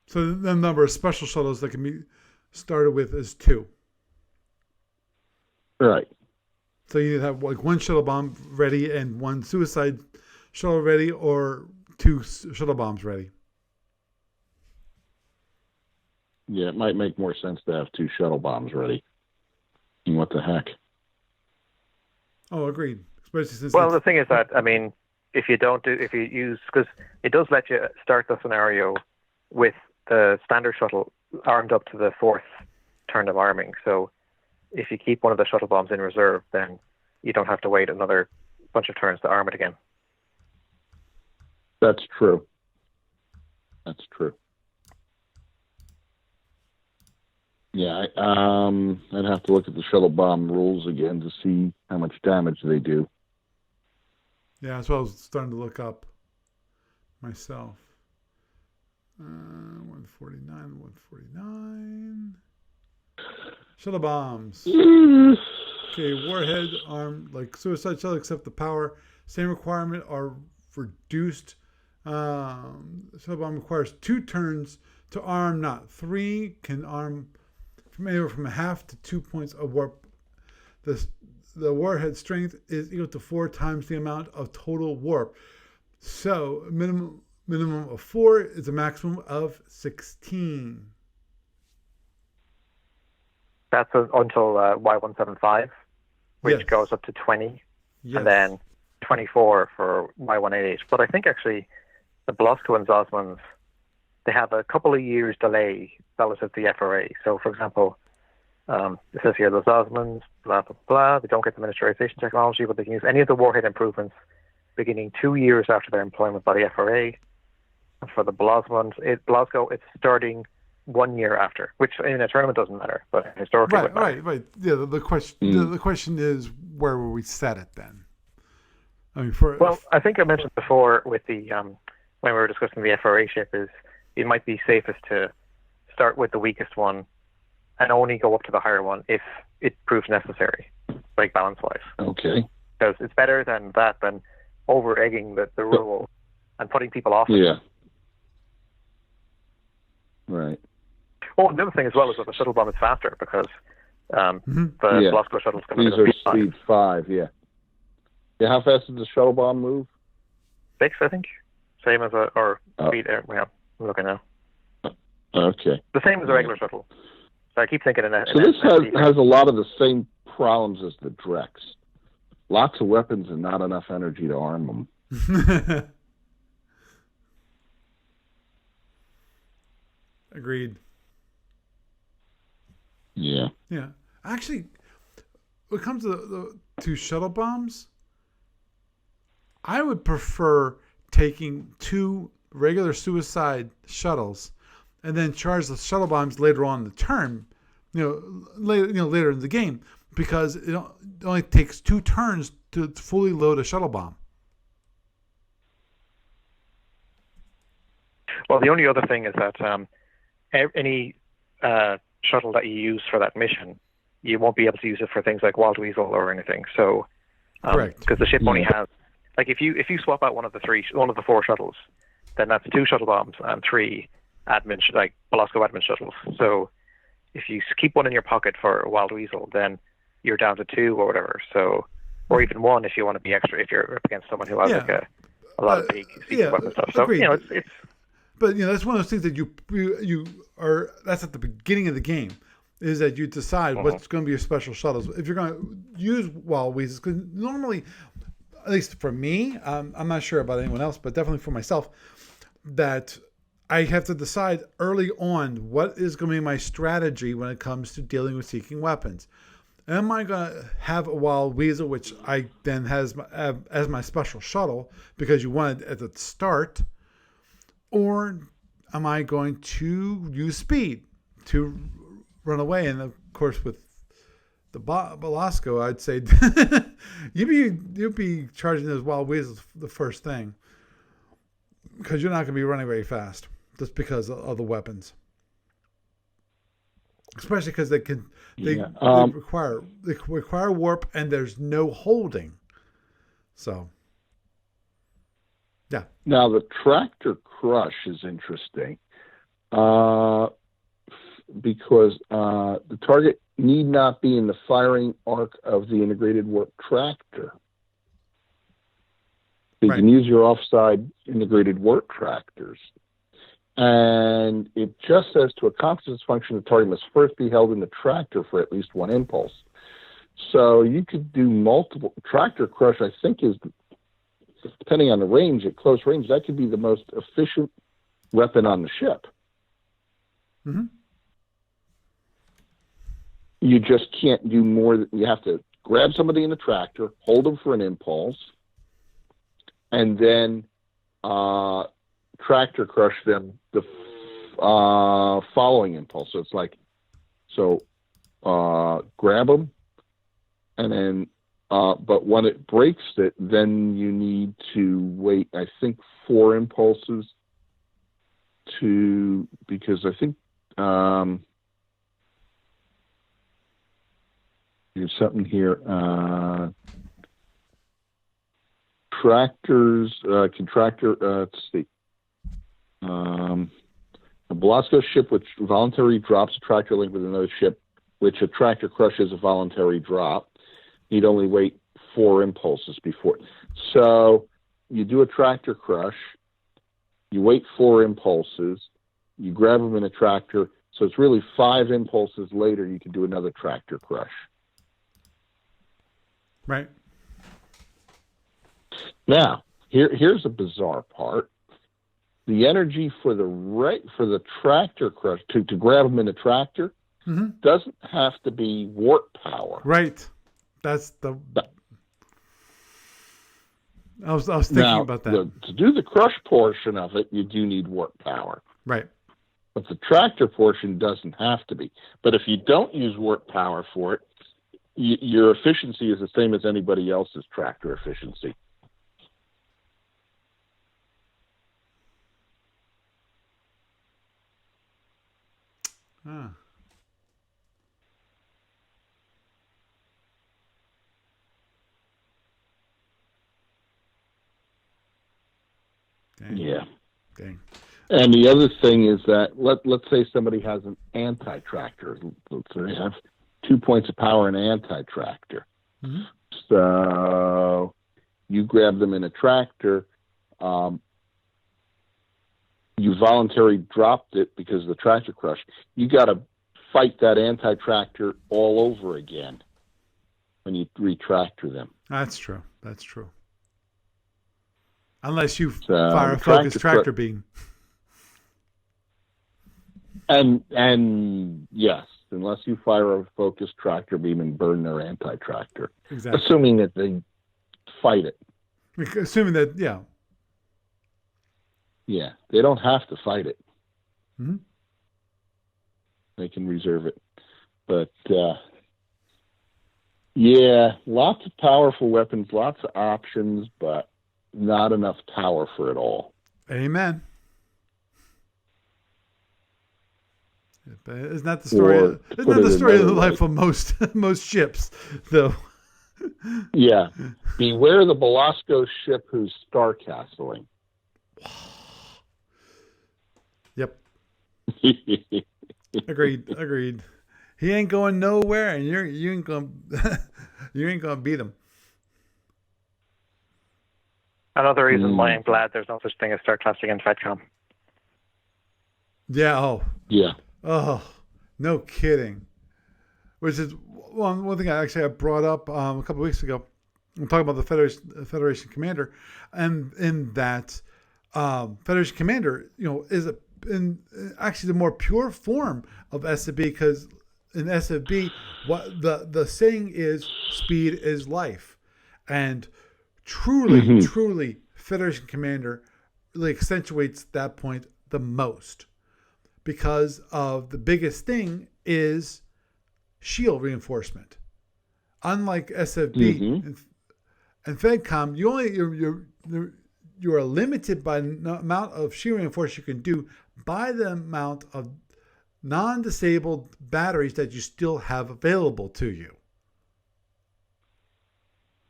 So the number of special shuttles that can be started with is 2.
Right.
So you have like 1 shuttle bomb ready and 1 suicide shuttle ready, or 2 shuttle bombs ready.
Yeah, it might make more sense to have 2 shuttle bombs ready. What the heck?
Oh, agreed. Especially since
the thing is that, I mean, if you use, because it does let you start the scenario with the standard shuttle armed up to the 4th turn of arming. So if you keep one of the shuttle bombs in reserve, then you don't have to wait another bunch of turns to arm it again.
That's true. That's true. Yeah, I'd have to look at the shuttle bomb rules again to see how much damage they do.
Yeah, that's what I was starting to look up myself. 149, 149. Shuttle bombs. Okay, warhead armed like suicide shuttle, except the power. Same requirement are reduced. Shuttle bomb requires 2 turns to arm, not 3. Can arm from anywhere from a half to 2 points of warp. The warhead strength is equal to 4 times the amount of total warp. So minimum of 4 is a maximum of 16.
That's until Y175, which
Yes.
goes up to 20,
Yes.
and then 24 for Y188. But I think actually the Belasco and Zosmans, they have a couple of years delay relative to the FRA. So, for example, it says here the Zosmans, blah, blah, blah, they don't get the miniaturization technology, but they can use any of the warhead improvements beginning 2 years after their employment by the FRA. And for the Belasco, it's starting 1 year after, which in a tournament doesn't matter, but historically would matter.
Right. Yeah, the question is, where will we set it then? I mean,
I think I mentioned before with the when we were discussing the FRA ship, is it might be safest to start with the weakest one and only go up to the higher one if it proves necessary, like balance-wise.
Okay.
Because it's better than over-egging the rule and putting people off.
Yeah. Right.
Oh, and the other thing as well is that the shuttle bomb is faster because the Belasco shuttles come
These
in
are
at
speed 5, yeah. Yeah, how fast does the shuttle bomb move?
6, I think. Same as speed. Well, I'm looking now.
Okay.
The same as a regular shuttle. So I keep thinking
So this has a lot of the same problems as the Drex. Lots of weapons and not enough energy to arm them.
Agreed.
Yeah.
Yeah. Actually, when it comes to shuttle bombs, I would prefer taking 2 regular suicide shuttles and then charge the shuttle bombs later on in the turn, later in the game, because it only takes 2 turns to fully load a shuttle bomb.
Well, the only other thing is that any shuttle that you use for that mission, you won't be able to use it for things like Wild Weasel or anything. So,
correct,
because the ship only has, like, if you swap out one of the 4 shuttles, then that's 2 shuttle bombs and 3 Belasco admin shuttles. So, if you keep one in your pocket for Wild Weasel, then you're down to 2 or whatever. So, or even 1 if you want to be extra, if you're up against someone who has a lot of big secret weapon stuff. So,
agreed.
It's.
But that's one of those things that you are. That's at the beginning of the game, is that you decide what's going to be your special shuttles. If you're going to use Wild Weasels, because normally, at least for me, I'm not sure about anyone else, but definitely for myself, that I have to decide early on what is going to be my strategy when it comes to dealing with seeking weapons. Am I going to have a Wild Weasel, which I then have as my special shuttle because you want it at the start? Or am I going to use speed to run away? And of course, with the Belasco, I'd say you'd be charging those Wild Weasels the first thing, because you're not going to be running very fast just because of the weapons, especially because they require warp and there's no holding. So. Yeah.
Now the tractor crush is interesting because the target need not be in the firing arc of the integrated warp tractor. You can use your offside integrated warp tractors. And it just says to accomplish this function, the target must first be held in the tractor for at least 1 impulse. So you could do multiple. Tractor crush, I think, is, depending on the range, at close range, that could be the most efficient weapon on the ship.
Mm-hmm.
You just can't do more. You have to grab somebody in a tractor, hold them for an impulse, and then tractor crush them the following impulse. So it's like, grab them, and then, but when it breaks it, then you need to wait, I think, 4 impulses because I think, there's something here. Tractors, let's see. A Belasco ship which voluntarily drops a tractor link with another ship, which a tractor crushes a voluntary drop, you'd only wait 4 impulses before. So you do a tractor crush, you wait 4 impulses, you grab them in a tractor, so it's really 5 impulses later you can do another tractor crush.
Right.
Now, here's a bizarre part. The energy for the tractor crush to grab them in a tractor doesn't have to be warp power.
Right. That's the. I was thinking about that.
To do the crush portion of it, you do need warp power.
Right.
But the tractor portion doesn't have to be. But if you don't use warp power for it, your efficiency is the same as anybody else's tractor efficiency.
Ah. Dang.
Yeah.
Dang.
And the other thing is that let's say somebody has an anti-tractor. Let's say they have 2 points of power in an anti-tractor. Mm-hmm. So you grab them in a tractor. You voluntarily dropped it because of the tractor crush. You got to fight that anti-tractor all over again when you retractor them.
That's true. That's true. Unless you fire a focused tractor beam.
And yes, unless you fire a focused tractor beam and burn their anti-tractor.
Exactly.
Assuming that they fight it.
Assuming that, yeah.
Yeah, they don't have to fight it.
Mm-hmm.
They can reserve it. But, yeah, lots of powerful weapons, lots of options, but not enough power for it all.
Amen. Isn't that the story? Isn't that the story of the life of most ships, though?
Yeah. Beware the Belasco ship who's star castling.
Yep. Agreed. He ain't going nowhere, and you ain't gonna beat him.
Another reason why I'm glad there's no such thing as star classing in FedCom.
Yeah. Oh.
Yeah.
Oh, no kidding. Which is one thing I brought up a couple of weeks ago. I'm talking about the Federation Commander, and in that Federation Commander, is actually the more pure form of SFB, because in SFB, what the saying is, speed is life, and truly, Federation Commander really accentuates that point the most, because of the biggest thing is shield reinforcement. Unlike SFB and FedCom, you are limited by the amount of shield reinforcement you can do by the amount of non-disabled batteries that you still have available to you.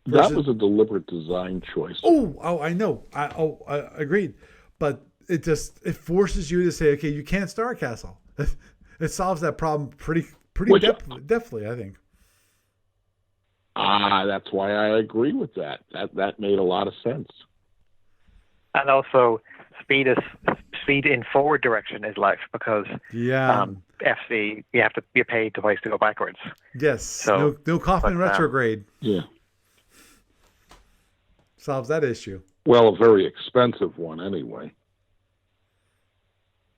That was a deliberate design choice.
Oh, I know. I agreed. But it forces you to say, okay, you can't star castle. It solves that problem pretty definitely, I think.
That's why I agree with that. That made a lot of sense.
And also, speed in forward direction is life, because FC, you have to be paid twice to go backwards.
Yes.
So
no Kaufman retrograde.
Yeah.
Solves that issue.
Well, a very expensive one anyway.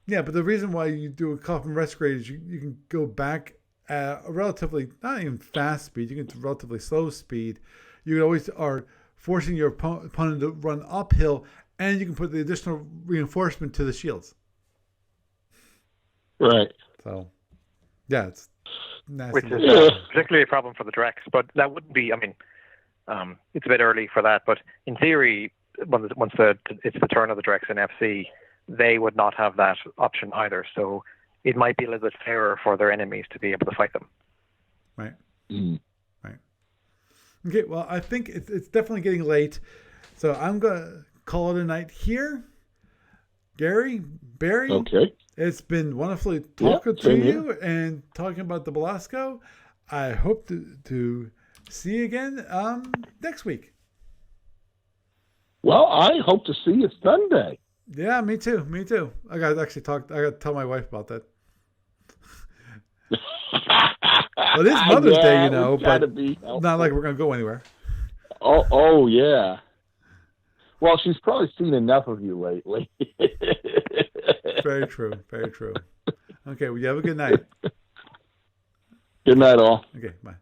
Yeah, but the reason why you do a Kaufman retrograde is you can go back at a relatively, not even fast speed, you can relatively slow speed, you always are forcing your opponent to run uphill, and you can put the additional reinforcement to the shields.
Right.
So, yeah, it's nasty.
Which is particularly a problem for the Drex, but that wouldn't be. I mean, it's a bit early for that, but in theory, once it's the turn of the Drex in FC, they would not have that option either. So it might be a little bit fairer for their enemies to be able to fight them.
Right.
Mm.
Right. Okay. Well, I think it's definitely getting late, so I'm gonna call it a night here. Gary, Barry.
Okay.
It's been wonderfully talking to you and talking about the Belasco. I hope to see you again next week.
Well, I hope to see you Sunday.
Yeah, me too. Me too. I got to tell my wife about that. Well, it is Mother's Day, you know, but not like we're going to go anywhere.
Oh, yeah. Well, she's probably seen enough of you lately.
Very true. Very true. Okay, well, you have a good night.
Good night, all.
Okay, bye.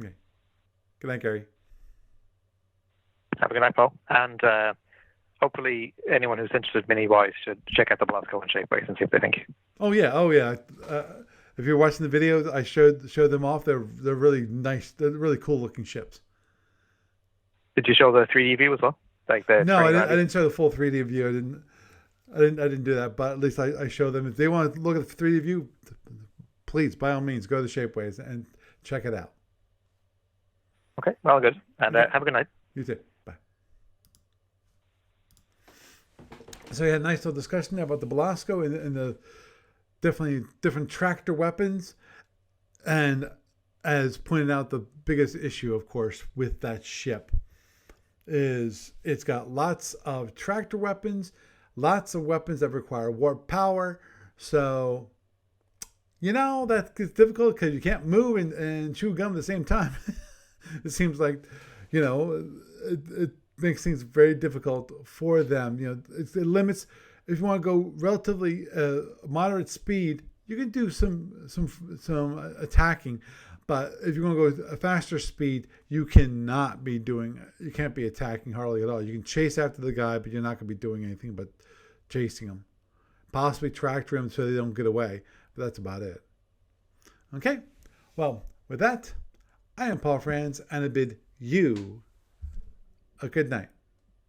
Okay. Good night, Gary.
Have a good night, Paul. And hopefully anyone who's interested mini-wise should check out the Belasco and Shapeways and see what they think.
Oh, yeah. If you're watching the videos, I showed them off. They're really nice. They're really cool looking ships.
Did you show the 3D view as well?
No, I didn't show the full 3D view. I didn't do that. But at least I show them. If they want to look at the 3D view, please, by all means, go to Shapeways and check it out.
Okay, well, good. And have a good night.
You too. Bye. So we had a nice little discussion about the Belasco and the definitely different tractor weapons. And as pointed out, the biggest issue, of course, with that ship is it's got lots of tractor weapons, lots of weapons that require warp power. So, that gets difficult because you can't move and chew gum at the same time. It seems like, it makes things very difficult for them. It limits. If you want to go relatively moderate speed, you can do some attacking. But if you're going to go a faster speed, you can't be attacking hardly at all. You can chase after the guy, but you're not going to be doing anything but chasing him. Possibly tractor him so they don't get away. But that's about it. Okay. Well, with that, I am Paul Franz, and I bid you a good night.